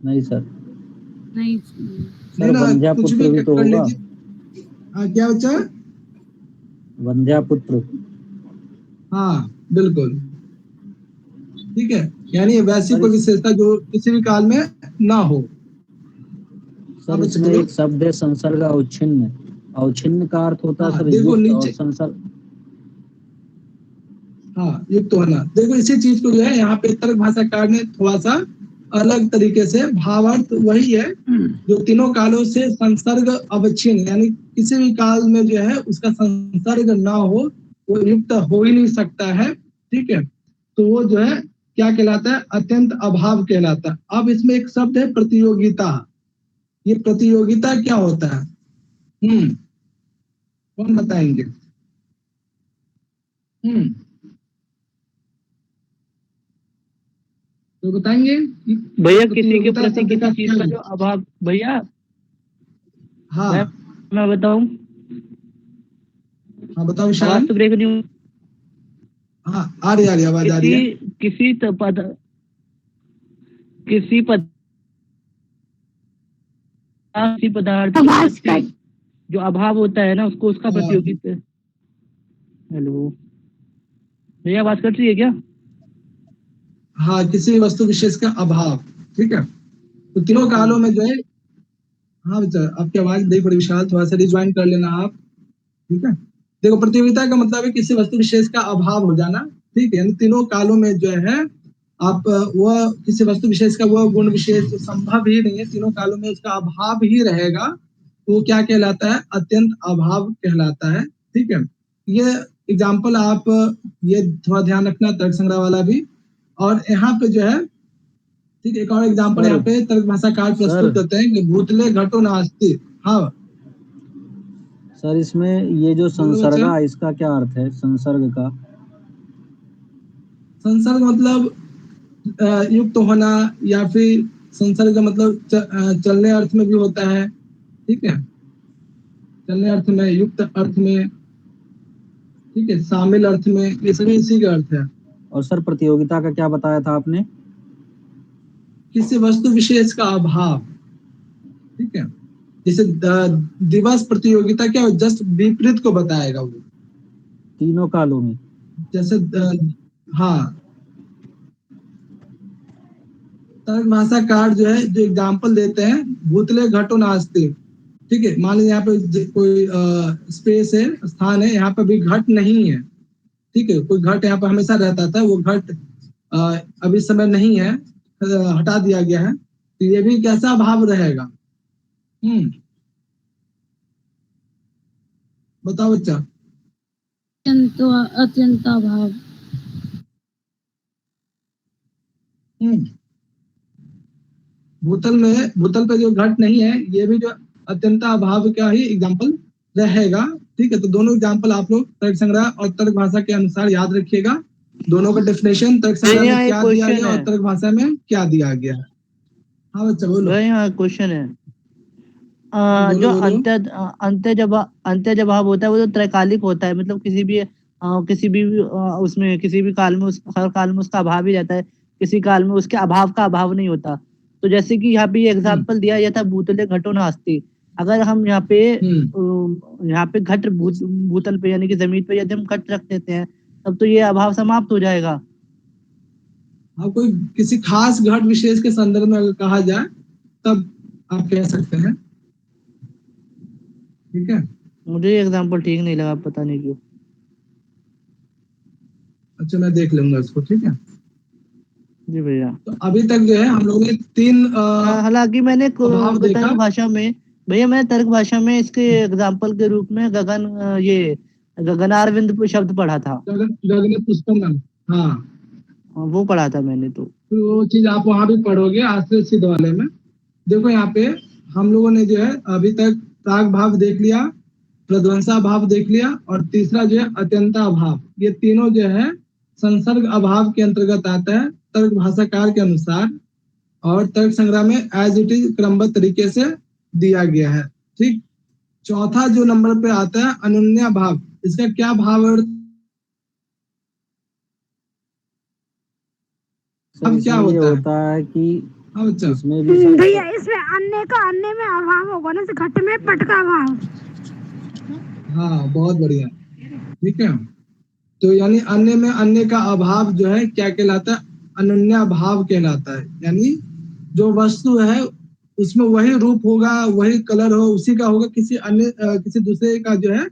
नहीं सर, नहीं नहीं ना, कुछ भी भी तो कर होगा। लीजिए। हाँ, क्या बच्चा? वंध्यापुत्र। हाँ, बिल्कुल, ठीक है, यानी वैसी कोई विशेषता जो किसी भी काल में ना हो। सर इसमें एक शब्द है संसर्ग अवच्छिन्न, अवच्छिन्न का अर्थ होता है सर देखो युक्त, और नीचे, संसर्ग, हाँ, युक्त होना। देखो इसी चीज को जो है यहाँ पे तर्क भाषाकार ने थोड़ा सा अलग तरीके से, भावार्थ वही है जो तीनों कालों से संसर्ग अवच्छिन्न, यानी किसी भी काल में जो है उसका संसर्ग ना हो, वो युक्त हो ही नहीं सकता है। ठीक है, तो वो जो है क्या कहलाता है? अत्यंत अभाव कहलाता है। अब इसमें एक शब्द है प्रतियोगिता। ये प्रतियोगिता क्या होता है? कौन बताएंगे? तो बताएंगे भैया किसी के प्रति किसी चीज का जो अभाव। भैया हाँ, मैं बताऊं? हाँ बताओ विशाल। आवाज तो ब्रेक नहीं हो? हाँ, आ रही आवाज आ रही है। किसी पदार्थ जो अभाव होता है ना, उसको उसका प्रतियोगिता। हेलो भैया, आवाज कट रही है क्या? हाँ, किसी वस्तु विशेष का अभाव। ठीक है, तो तीनों कालों में जो है, हाँ बच्चा आपकी आवाज देख बड़ी विशाल, थोड़ा सा रिज्वाइन कर लेना आप। ठीक है, देखो प्रतियोगिता का मतलब है किसी वस्तु विशेष का अभाव हो जाना। ठीक है, तीनों कालों में जो है आप वह किसी वस्तु विशेष का वह गुण विशेष जो संभव ही नहीं है, तीनों कालों में उसका अभाव ही रहेगा, तो वो क्या कहलाता है? अत्यंत अभाव कहलाता है। ठीक है, ये एग्जाम्पल आप ये थोड़ा ध्यान रखना, तर्क संग्रह वाला भी। और यहाँ पे जो है, ठीक, एक और एग्जाम्पल यहाँ पे तर्क भाषाकार प्रस्तुत करते हैं कि भूतले घटो नास्ति। हाँ सर, इसमें ये जो संसर्ग है इसका क्या अर्थ है? संसर्ग का संसर्ग मतलब युक्त होना, या फिर संसर्ग का मतलब चलने अर्थ में भी होता है। ठीक है, चलने अर्थ में, युक्त अर्थ में, ठीक है, शामिल अर्थ में, ये सभी इसी का अर्थ है। और सर प्रतियोगिता का क्या बताया था आपने? किसी वस्तु विशेष का अभाव। ठीक है, जैसे दिवस प्रतियोगिता क्या, जस्ट विपरीत को बताएगा वो तीनों कालों में। जैसे हाँ, तर्क भाषाकार जो है जो एग्जाम्पल देते हैं, भूतले घटो नास्ति। ठीक है, मान लीजिए यहाँ पे कोई स्पेस है, स्थान है, यहाँ पे भी घट नहीं है। ठीक है, कोई घट यहाँ पे हमेशा रहता था, वो घट अभी समय नहीं है, हटा दिया गया है, तो ये भी कैसा भाव रहेगा? बताओ बच्चा। अत्यंत अभाव। भूतल पे जो घट नहीं है, ये भी जो अत्यंता अभाव का ही एग्जाम्पल रहेगा। ठीक है, तो दोनों एग्जाम्पल आप लोग तर्क संग्रह और तर्क भाषा के अनुसार याद रखिएगा। दोनों का डेफिनेशन तर्क संग्रह में क्या दिया गया और तर्क भाषा में क्या दिया गया। हाँ बच्चा बोलो। यहाँ क्वेश्चन है, जो अंत्य भाव होता है वो तो त्रैकालिक होता है, मतलब किसी भी उसमें किसी भी काल में हर काल में उसका अभाव ही रहता है, किसी काल में उसके अभाव का अभाव नहीं होता। तो जैसे कि यहाँ पे एग्जाम्पल दिया गया था भूतले घटो नास्ति। अगर हम यहाँ पे घट भूतल पे यानी कि जमीन पे यदि हम घट रख देते हैं तब तो ये अभाव समाप्त हो जाएगा। हाँ, कोई किसी खास घट विशेष के संदर्भ में अगर कहा जाए तब आप कह सकते हैं। ठीक है, मुझे एग्जाम्पल ठीक नहीं लगा, पता नहीं क्यों। अच्छा, मैं देख लूंगा इसको। ठीक है जी भैया। तो अभी तक जो है हम लोगों ने 3 हालांकि मैंने तर्क भाषा में भैया, मैंने तर्क भाषा में इसके एग्जाम्पल के रूप में गगनारविंद शब्द पढ़ा था। गगन पुष्पम, हाँ वो पढ़ा था मैंने। तो वो चीज आप वहां भी पढ़ोगे आश्रय सिद्ध वाले में। देखो यहाँ पे हम लोगों ने जो है अभी तक प्राग भाव देख लिया, प्रध्वंसा भाव देख लिया, और तीसरा जो है अत्यंता भाव। ये तीनों जो है संसर्ग अभाव के अंतर्गत आता है तर्क भाषाकार के अनुसार, और तर्क संग्रह में एज इट इज क्रमबद्ध तरीके से दिया गया है। ठीक, चौथा जो नंबर पे आता है अनन्या भाव, इसका क्या भाव है? अब क्या होता है कि इसमें भैया इसमें अन्य में अभाव होगा ना, घट में पट का अभाव। हाँ बहुत बढ़िया। ठीक है, तो यानी अन्य में अन्य का अभाव जो है क्या कहलाता है? अनन्या भाव कहलाता है। यानी जो वस्तु है उसमें वही रूप होगा, वही कलर हो, उसी का होगा, किसी दूसरे का जो है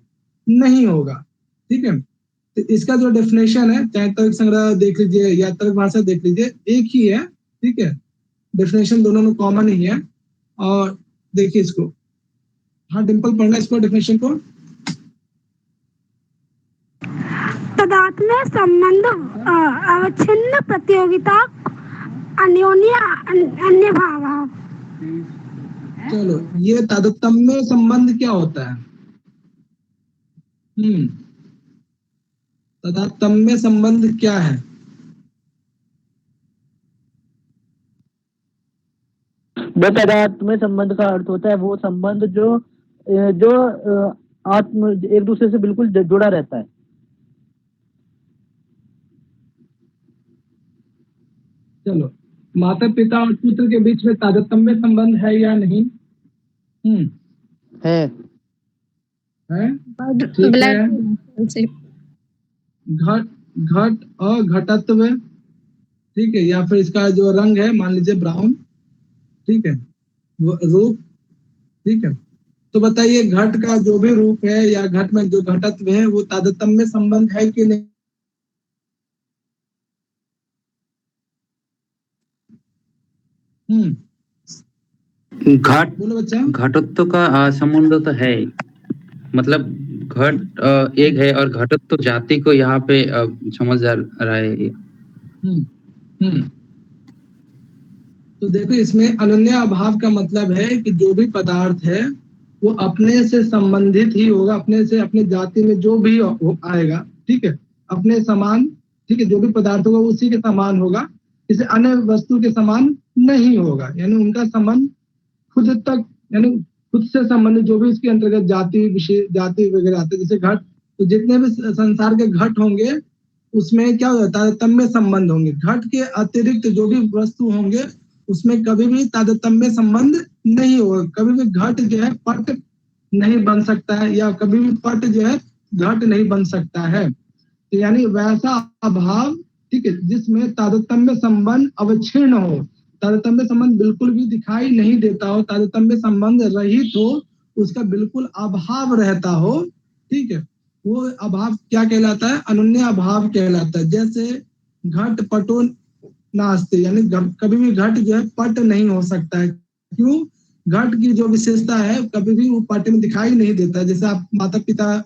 नहीं होगा। ठीक है, तो इसका जो डेफिनेशन है, चाहे तर्क संग्रह देख लीजिए या तर्क भाषा देख लीजिए, एक ही है। ठीक है, डेफिनेशन दोनों में कॉमन ही है। और देखिए इसको, हाँ डिम्पल पढ़ना इसको डेफिनेशन को। तदात्म्य संबंध, अवच्छिन्न प्रतियोगिता, अन्योन्य अन्य भाव। चलो, ये तादात्म्य संबंध क्या होता है? तादात्म्य संबंध क्या है? तादात्म्य संबंध का अर्थ होता है वो संबंध जो आत्म एक दूसरे से बिल्कुल जुड़ा रहता है। चलो, माता पिता और पुत्र के बीच में तादात्म्य संबंध है या नहीं? है। ठीक है, घट और घटत्व। ठीक है, या फिर इसका जो रंग है मान लीजिए ब्राउन। ठीक है, रूप। ठीक है, तो बताइए घट का जो भी रूप है या घट में जो घटत्व है वो तादात्म्य संबंध है कि नहीं? घटत्व का संबंध तो है, मतलब घट एक है और घटत्व जाति को यहाँ पे समझ आ रहा है। तो देखो इसमें अनन्य अभाव का मतलब है कि जो भी पदार्थ है वो अपने से संबंधित ही होगा, अपने से अपने जाति में जो भी आएगा। ठीक है, अपने समान। ठीक है, जो भी पदार्थ होगा उसी के समान होगा, इसे अन्य वस्तु के समान नहीं होगा। यानी उनका संबंध खुद तक, यानी खुद से संबंधित जो भी इसके अंतर्गत जाति विशेष जाति वगैरह आते हैं, जैसे घट, तो जितने भी संसार के घट होंगे उसमें क्या होता है? तादात्म्य संबंध होंगे। घट के अतिरिक्त जो भी वस्तु होंगे उसमें कभी भी तादात्म्य संबंध नहीं होगा। कभी भी घट जो है पट नहीं बन सकता है, या कभी भी पट जो है घट नहीं बन सकता है। तो यानी वैसा अभाव, ठीक है, जिसमें तादात्म्य संबंध अवच्छिन्न हो, तादात्म्य संबंध बिल्कुल भी दिखाई नहीं देता हो, तादात्म्य संबंध रहित हो, उसका बिल्कुल अभाव रहता हो। ठीक है, वो अभाव क्या कहलाता है? अनन्य अभाव कहलाता है। जैसे घट पटो नास्ति, यानी कभी भी घट जो है पट नहीं हो सकता है। क्यों? घट की जो विशेषता है कभी भी वो पट में दिखाई नहीं देता है। जैसे आप माता पिता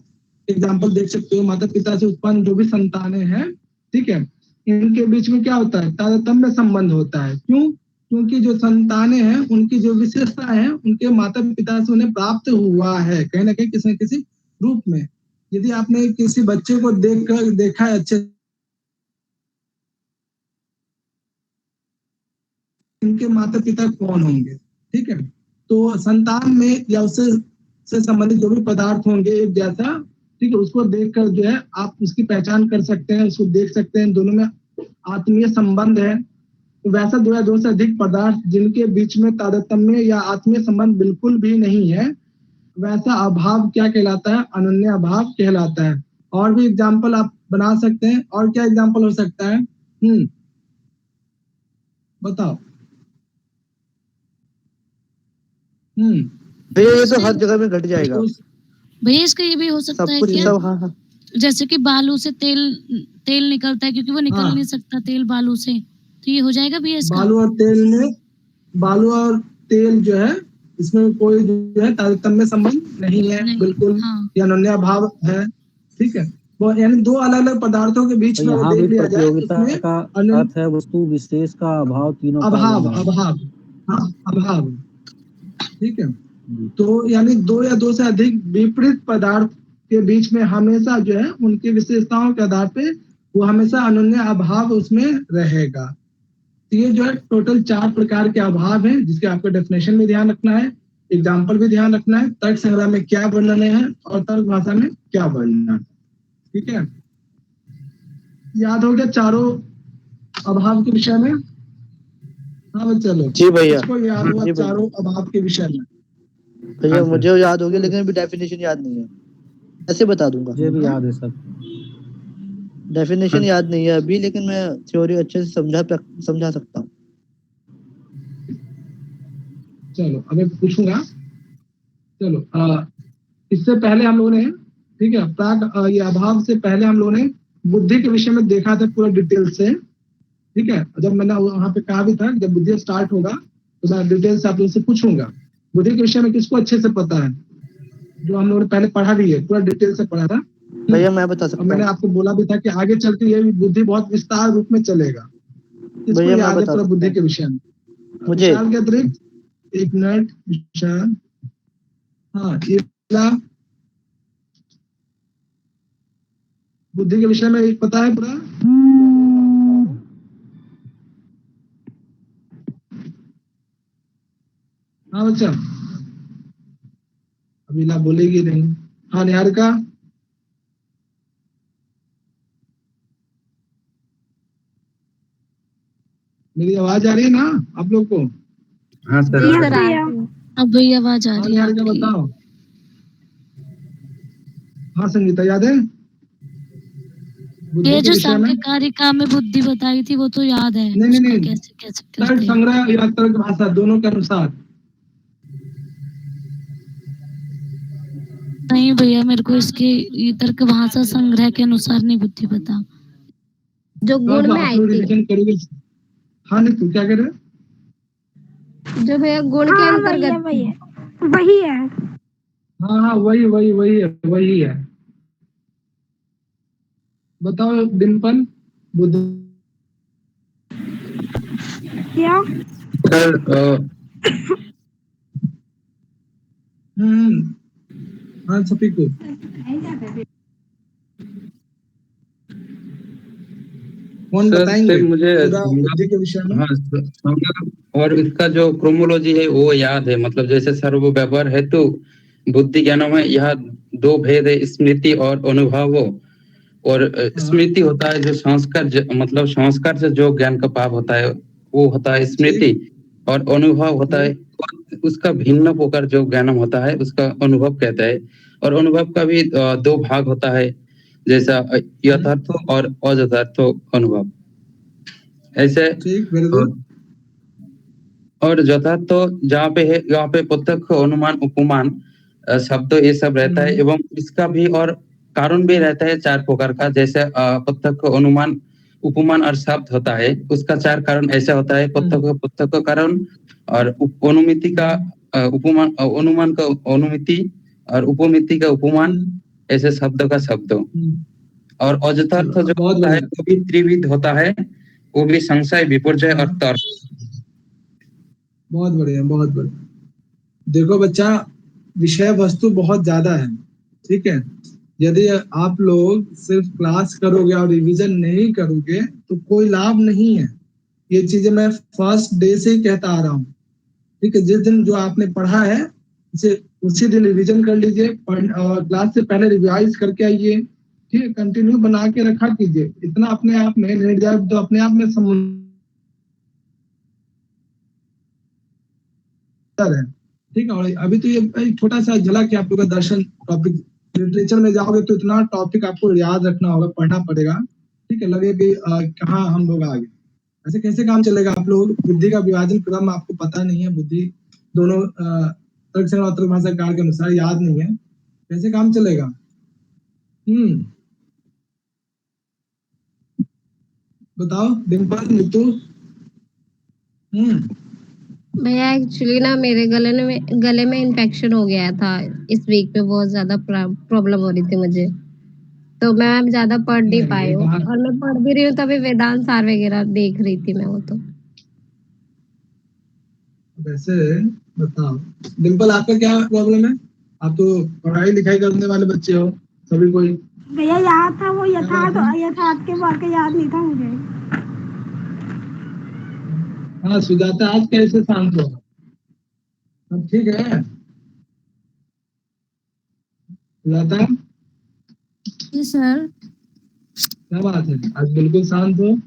एग्जाम्पल देख सकते हो, माता पिता से उत्पन्न जो भी संतानें हैं, ठीक है, इनके बीच में क्या होता है? तादात्म्य संबंध होता है। क्यों? क्योंकि जो संतानें हैं उनकी जो विशेषता है उनके माता पिता से उन्हें प्राप्त हुआ है कहीं ना कहीं किसी न किसी रूप में। यदि आपने किसी बच्चे को देखा है अच्छे, इनके माता पिता कौन होंगे, ठीक है। तो संतान में या उससे संबंधित जो भी पदार्थ होंगे एक जैसा, ठीक है, उसको देखकर जो है आप उसकी पहचान कर सकते हैं, उसको देख सकते हैं, दोनों में आत्मीय संबंध है। तो वैसा दो या दो से अधिक पदार्थ जिनके बीच में तारतम्य या आत्मीय संबंध बिल्कुल भी नहीं है, वैसा अभाव क्या कहलाता है? अनन्य अभाव कहलाता है। और भी एग्जाम्पल आप बना सकते हैं, और क्या एग्जाम्पल हो सकता है? बताओ। भैया ये तो हर जगह में घट जाएगा भैया। इसका ये भी हो सकता सब है कुछ क्या? सब हाँ। जैसे कि बालू से तेल निकलता है, क्योंकि वो निकल नहीं सकता तेल बालू से, तो ये हो जाएगा भैया इसका? बालू और तेल जो है इसमें कोई जो है तारतम्य संबंध नहीं है, बिल्कुल। ये अनन्य भाव है, ठीक है। वो यानी दो अलग अलग पदार्थों के बीच में यहाँ देख भी लिया जाए, प्रतियोगिता का अर्थ है वस्तु विशेष का अभाव, तीनों अभाव, ठीक है। तो यानी दो या दो से अधिक विपरीत पदार्थ के बीच में हमेशा जो है उनकी विशेषताओं के आधार पे वो हमेशा अनन्य अभाव उसमें रहेगा। तो ये जो है टोटल 4 प्रकार के अभाव हैं, जिसके आपको डेफिनेशन में ध्यान रखना है, एग्जाम्पल भी ध्यान रखना है, तर्क संग्रह में क्या वर्णन है और तर्क भाषा में क्या वर्णन है, ठीक है। याद हो गया चारों अभाव के विषय में? हाँ चलो जी भैया, इसको याद हुआ चारों अभाव के विषय में? भैया मुझे याद हो गया, लेकिन अभी डेफिनेशन याद नहीं है, ऐसे बता दूंगा। मुझे भी याद है सब, डेफिनेशन याद नहीं है अभी, लेकिन मैं थ्योरी अच्छे से समझा सकता हूँ। चलो अब मैं पूछूंगा। चलो इससे पहले हम लोगों ने, ठीक है, प्राग ये अभाव से पहले हम लोगों ने बुद्धि के विषय में देखा था पूरा डिटेल से, ठीक है। जब मैंने वहां पे कहा भी था जब बुद्धि स्टार्ट होगा तो मैं डिटेल से आप लोगों से पूछूंगा। बुद्धि के विषय में किसको अच्छे से पता है? जो हम लोगों ने पहले पढ़ा भी है, पूरा डिटेल से पढ़ा था भैया, मैं बता सकता हूँ। मैंने आपको बोला भी था कि आगे चलते ये बुद्धि बहुत विस्तार रूप में चलेगा। किसको याद है पूरा बुद्धि के विषय में? मुझे के अतिरिक्त 1 मिनट विशाल। हाँ, ये बुद्धि के विषय में पता है पूरा? हाँ बच्चा, अभी बोलेगी नहीं। हाँ निहारिका, मेरी आवाज आ रही है ना आप लोग को? हाँ सर, अब भैया आवाज आ रही है। निहारिका बताओ। हाँ संगीता, याद है? ये जो सांख्य कारिका में बुद्धि बताई थी वो तो याद है। नहीं कैसे कह सकते तर्क संग्रह या तर्क भाषा दोनों के अनुसार? नहीं भैया, मेरे को इसके तर्क भाषा संग्रह के अनुसार नहीं बुद्धि पता, जो गुण में आई थी। हाँ नहीं, तू क्या कह रहे? जो भैया गुण के अंतर्गत वही है। हाँ वही है। बताओ डिम्पल, बुद्धि क्या? हाँ सभी को कौन बताएंगे मुझे बुद्धि के विषय में? हाँ, और इसका जो क्रोमोलॉजी है वो याद है। मतलब जैसे सर्वव्यापार हेतु बुद्धि ज्ञानों में यह 2 भेद है, स्मृति और अनुभव। और स्मृति होता है जो मतलब संस्कार से जो ज्ञान का पाप होता है वो होता है स्मृति, और अनुभव होता है उसका भिन्न होकर जो ज्ञान होता है उसका अनुभव कहता है। और अनुभव का भी 2 भाग होता है, जैसा यथार्थ और अयथार्थ अनुभव। ऐसे और यथार्थ जहाँ पे है यहाँ पे प्रत्यक्ष, अनुमान, उपमान शब्द ये सब रहता है। एवं इसका भी और कारण भी रहता है 4 प्रकार का, जैसे प्रत्यक्ष, अनुमान, उपमान और शब्द होता है। उसका 4 कारण ऐसा होता है, प्रत्यक्ष कारण, और अनुमिति का उपमान, अनुमान का अनुमिति, और उपमिति का उपमान, ऐसे शब्द का शब्द। और अयथार्थ जो होता है वो भी त्रिविध होता है, वो भी संशय, विपर्जय और तर्क। बहुत बढ़िया, बहुत बढ़िया। देखो बच्चा, विषय वस्तु बहुत ज्यादा है, ठीक है। यदि आप लोग सिर्फ क्लास करोगे और रिवीजन नहीं करोगे तो कोई लाभ नहीं है। ये चीजें मैं फर्स्ट डे से ही कहता आ रहा हूँ, ठीक है। जिस दिन जो आपने पढ़ा है उसी दिन रिवीजन कर लीजिए, क्लास से पहले रिवाइज करके आइए, ठीक है। कंटिन्यू बना के रखा कीजिए। इतना अपने आप में निर्देश तो अपने आप में है, ठीक है। और अभी तो ये छोटा सा झलक है आप लोग का दर्शन टॉपिक। लिटरेचर में जाओगे तो इतना टॉपिक आपको याद रखना होगा, पढ़ना पड़ेगा, ठीक है। लगे कि कहाँ हम लोग आगे। ऐसे कैसे काम चलेगा? आप लोग बुद्धि का विभाजन क्रम आपको पता नहीं है, बुद्धि दोनों तर्क संग्रह और तर्क भाषा कार्य के अनुसार याद नहीं है, कैसे काम चलेगा? बताओ डिम्पल, नीतू। भैया एक्चुअली ना मेरे गले में इन्फेक्शन हो गया था इस वीक पे, बहुत ज्यादा प्रॉब्लम हो रही थी मुझे, तो मैं ज्यादा पढ़ नहीं पाई हूँ। और मैं पढ़ भी रही हूँ तभी वेदांत सार वगैरह देख रही थी मैं वो। तो वैसे बताओ डिम्पल, आपका क्या प्रॉब्लम है? आप तो पढ़ाई लिखाई करने वाले बच्चे हो सभी कोई। भैया याद था वो यथार्थ के वाक्य याद नहीं था मुझे। हाँ सुजाता, आज कैसे शांत हो? सब ठीक है सुजाता? जी सर। क्या बात है, आज बिल्कुल शांत हो?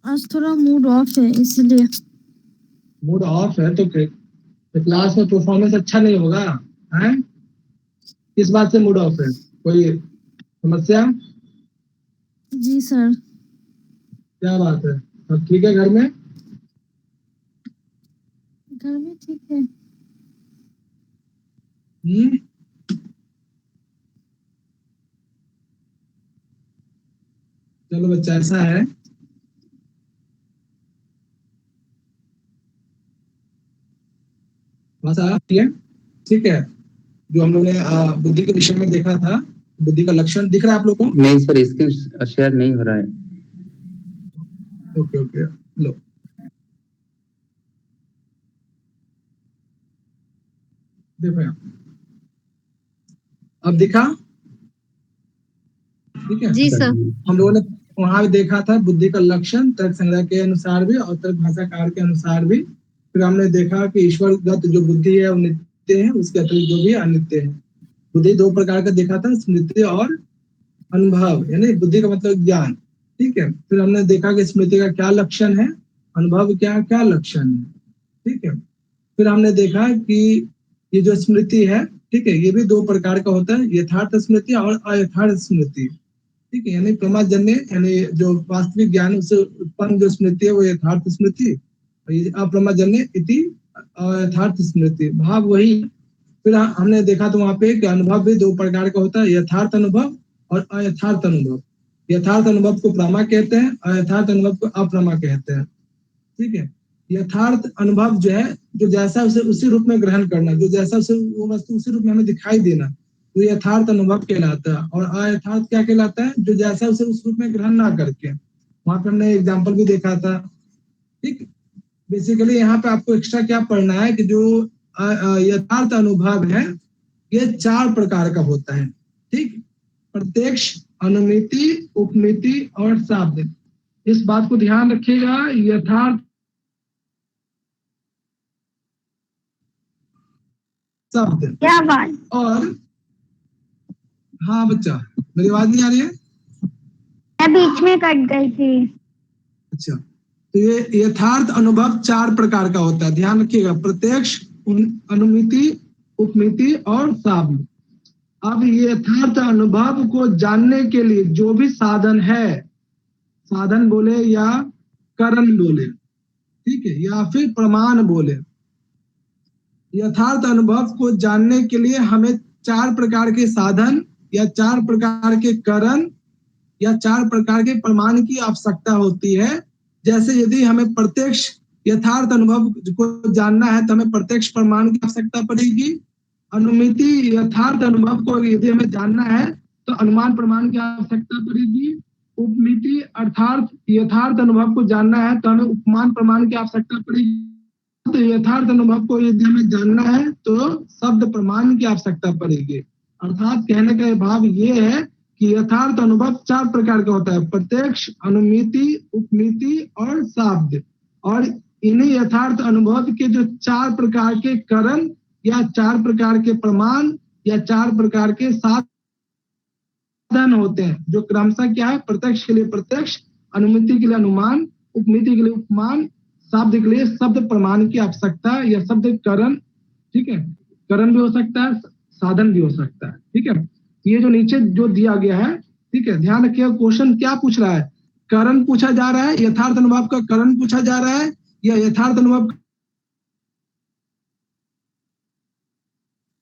आज थोड़ा मूड ऑफ है इसलिए। मूड ऑफ है तो क्लास में परफॉर्मेंस अच्छा नहीं होगा, हैं? किस बात से मूड ऑफ है? कोई समस्या? जी सर। क्या बात है, सब ठीक है घर में? घर में ठीक है। चलो बच्चा, ऐसा है भाषा, ठीक है। जो हम लोग ने बुद्धि के विषय में देखा था, बुद्धि का लक्षण दिख रहा है आप लोग को? नहीं सर, स्क्रीन शेयर नहीं हो रहा है। ओके ओके, लो देखो यहाँ, अब दिखा? ठीक है जी सर। हम लोगों ने वहां भी देखा था बुद्धि का लक्षण तर्क संग्रह के अनुसार भी और तर्क भाषाकार के अनुसार भी। फिर हमने देखा कि ईश्वरगत जो बुद्धि है वो नित्य है, उसके अतिरिक्त जो भी अनित्य है। बुद्धि दो प्रकार का देखा था, स्मृति और अनुभव, यानी बुद्धि का मतलब ज्ञान, ठीक है। फिर हमने देखा कि स्मृति का क्या लक्षण है, अनुभव क्या लक्षण है, ठीक है। फिर हमने देखा कि ये जो स्मृति है, ठीक है, ये भी दो प्रकार का होता है, यथार्थ स्मृति और अयथार्थ स्मृति, ठीक है। यानी प्रमाजन्य, यानी जो वास्तविक ज्ञान उससे उत्पन्न जो स्मृति है वो यथार्थ स्मृति, अप्रमाजन्य इति अयथार्थ स्मृति, भाव वही। फिर हमने देखा तो वहां पे कि अनुभव भी दो प्रकार का होता है, यथार्थ अनुभव और अयथार्थ अनुभव। यथार्थ अनुभव को प्रमा कहते हैं, अयथार्थ अनुभव को अप्रमा कहते हैं, ठीक है। यथार्थ अनुभव जो है, जो जैसा उसे उसी रूप में ग्रहण करना, जो जैसा उसे वो वस्तु उसी रूप में हमें दिखाई देना, तो यथार्थ अनुभव कहलाता है। और अयथार्थ क्या कहलाता है? जो जैसा उसे उस रूप में ग्रहण ना करके। वहां पर हमने एग्जाम्पल भी देखा था, ठीक। बेसिकली यहाँ पे आपको एक्स्ट्रा क्या पढ़ना है कि जो यथार्थ अनुभव है ये चार प्रकार का होता है, ठीक। प्रत्यक्ष, अनुमिति, उपमिति और शाब्द। इस बात को ध्यान रखिएगा, यथार्थ शब्द। क्या बात? और हाँ बच्चा, मेरी आवाज नहीं आ रही है? मैं बीच में कट गई थी। अच्छा, तो ये यथार्थ अनुभव चार प्रकार का होता है, ध्यान रखिएगा, प्रत्यक्ष, अनुमिति, उपमिति और शाब्द। अब ये यथार्थ अनुभव को जानने के लिए जो भी साधन है, साधन बोले या करण बोले, ठीक है, या फिर प्रमाण बोले, यथार्थ अनुभव को जानने के लिए हमें चार प्रकार के साधन या चार प्रकार के करण या चार प्रकार के प्रमाण की आवश्यकता होती है। जैसे यदि हमें प्रत्यक्ष यथार्थ अनुभव को जानना है तो हमें प्रत्यक्ष प्रमाण की आवश्यकता पड़ेगी। अनुमिति यथार्थ अनुभव को यदि हमें जानना है तो अनुमान प्रमाण की आवश्यकता पड़ेगी। उपमिति अर्थात यथार्थ अनुभव को जानना है तो हमें उपमान प्रमाण की आवश्यकता पड़ेगी। यथार्थ अनुभव को यदि हमें जानना है तो शब्द प्रमाण की आवश्यकता पड़ेगी। अर्थात कहने का भाव ये है कि यथार्थ अनुभव 4 प्रकार का होता है, प्रत्यक्ष, अनुमिति, उपमिति और शाब्द। और इन्हीं यथार्थ अनुभव के जो 4 प्रकार के करण या 4 प्रकार के प्रमाण या 4 प्रकार के साधन होते हैं, जो क्रमशः क्या है, प्रत्यक्ष के लिए प्रत्यक्ष, अनुमिति के लिए अनुमान, उपमिति के लिए उपमान, शब्द के लिए शब्द प्रमाण की आवश्यकता या शब्द करण, ठीक है, करण भी हो सकता है, साधन भी हो सकता है, ठीक है। ये जो नीचे जो दिया गया है, ठीक है, ध्यान रखिए क्वेश्चन क्या पूछ रहा है, करण पूछा जा रहा है, यथार्थ अनुभव का करण पूछा जा रहा है या यथार्थ अनुभव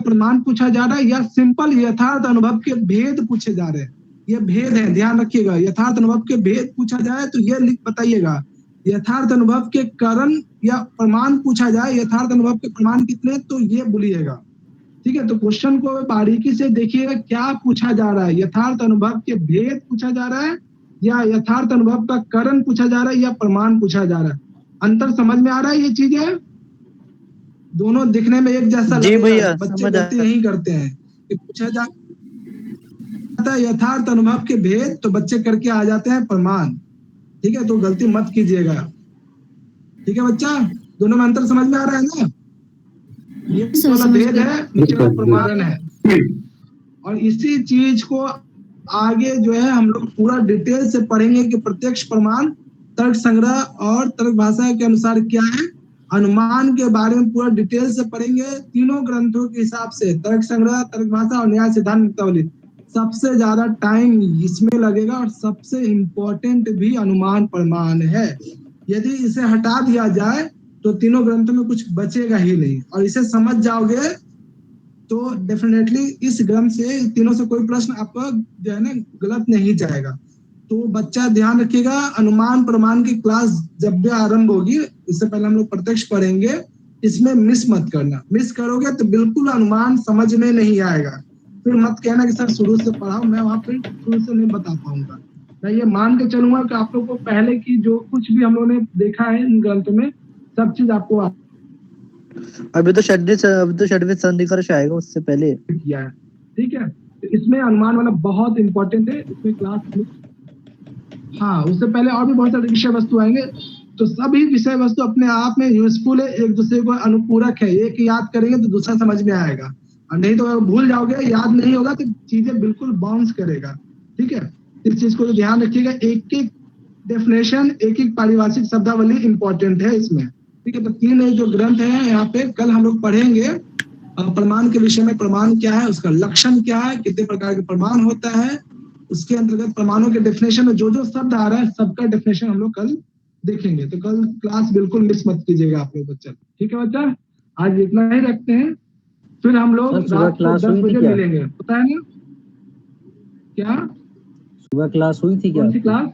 प्रमाण पूछा जा रहा है या सिंपल यथार्थ अनुभव के भेद पूछे जा रहे हैं। ये भेद है, ध्यान रखिएगा, यथार्थ अनुभव के भेद पूछा जाए तो ये लिख बताइएगा। यथार्थ अनुभव के करण या प्रमाण पूछा जाए, यथार्थ अनुभव के प्रमाण कितने, तो ये बोलिएगा, ठीक है। तो क्वेश्चन को बारीकी से देखिएगा क्या पूछा जा रहा है, यथार्थ अनुभव के भेद पूछा जा रहा है या यथार्थ अनुभव का करण पूछा जा रहा है या प्रमाण पूछा जा रहा है। अंतर समझ में आ रहा है? ये चीजें दोनों दिखने में एक जैसा जी भैया, बच्चे गलती यही करते हैं कि पूछा जाता है यथार्थ अनुभव के भेद तो बच्चे करके आ जाते हैं प्रमाण, ठीक है। तो गलती मत कीजिएगा, ठीक है बच्चा, दोनों में अंतर समझ में आ रहा है ना। ये वाला भेद है, नीचे वाला प्रमाण है। और इसी चीज को आगे जो है हम लोग पूरा डिटेल से पढ़ेंगे कि प्रत्यक्ष प्रमाण, तर्क संग्रह और तर्क भाषा के अनुसार क्या है, अनुमान के बारे में पूरा डिटेल से पढ़ेंगे तीनों ग्रंथों के हिसाब से, तर्क संग्रह, तर्क भाषा और न्याय सिद्धांत मुक्तावली। सबसे ज्यादा टाइम इसमें लगेगा और सबसे इम्पोर्टेंट भी अनुमान प्रमाण है। यदि इसे हटा दिया जाए तो तीनों ग्रंथों में कुछ बचेगा ही नहीं, और इसे समझ जाओगे तो डेफिनेटली इस ग्रंथ से, तीनों से कोई प्रश्न आपका जो है ना गलत नहीं जाएगा। तो बच्चा ध्यान रखिएगा, अनुमान प्रमाण की क्लास जब भी आरंभ होगी, इससे पहले हम लोग प्रत्यक्ष पढ़ेंगे, इसमें मिस मत करना। मिस करोगे तो बिल्कुल अनुमान समझ में नहीं आएगा, फिर मत कहना कि सर शुरू से पढ़ाओ, मैं वहां पर शुरू से नहीं बता पाऊंगा। मैं ये मान के चलूंगा कि आप लोग को पहले की जो कुछ भी हम लोगों ने देखा है इन ग्रंथों में, सब चीज आपको अभी तो षड्वित संधिकर्ष आएगा, उससे पहले किया है, ठीक है। तो इसमें अनुमान वाला बहुत इंपॉर्टेंट है, इसमें क्लास, हाँ उससे पहले और भी बहुत सारे विषय वस्तु आएंगे। तो सभी विषय वस्तु अपने आप में यूजफुल है, एक दूसरे को अनुपूरक है, एक याद करेंगे तो दूसरा समझ में आएगा, और नहीं तो अगर भूल जाओगे, याद नहीं होगा तो चीजें बिल्कुल बाउंस करेगा, ठीक है। इस चीज को तो ध्यान रखिएगा, एक एक डेफिनेशन, एक एक पारिभाषिक शब्दावली इंपॉर्टेंट है इसमें, ठीक है। तो 3 जो ग्रंथ है यहाँ पे कल हम लोग पढ़ेंगे प्रमाण के विषय में। प्रमाण क्या है, उसका लक्षण क्या है, कितने प्रकार के प्रमाण होता है, उसके अंतर्गत प्रमाणों के डेफिनेशन में जो जो शब्द आ रहा है सबका डेफिनेशन हम लोग कल देखेंगे। तो कल क्लास बिल्कुल मिस मत कीजिएगा आप लोग बच्चा, ठीक है बच्चा। आज इतना ही रखते हैं, फिर हम लोग रात को 10 बजे मिलेंगे, पता है ना क्या? सुबह क्लास हुई थी क्या? कौन सी क्लास?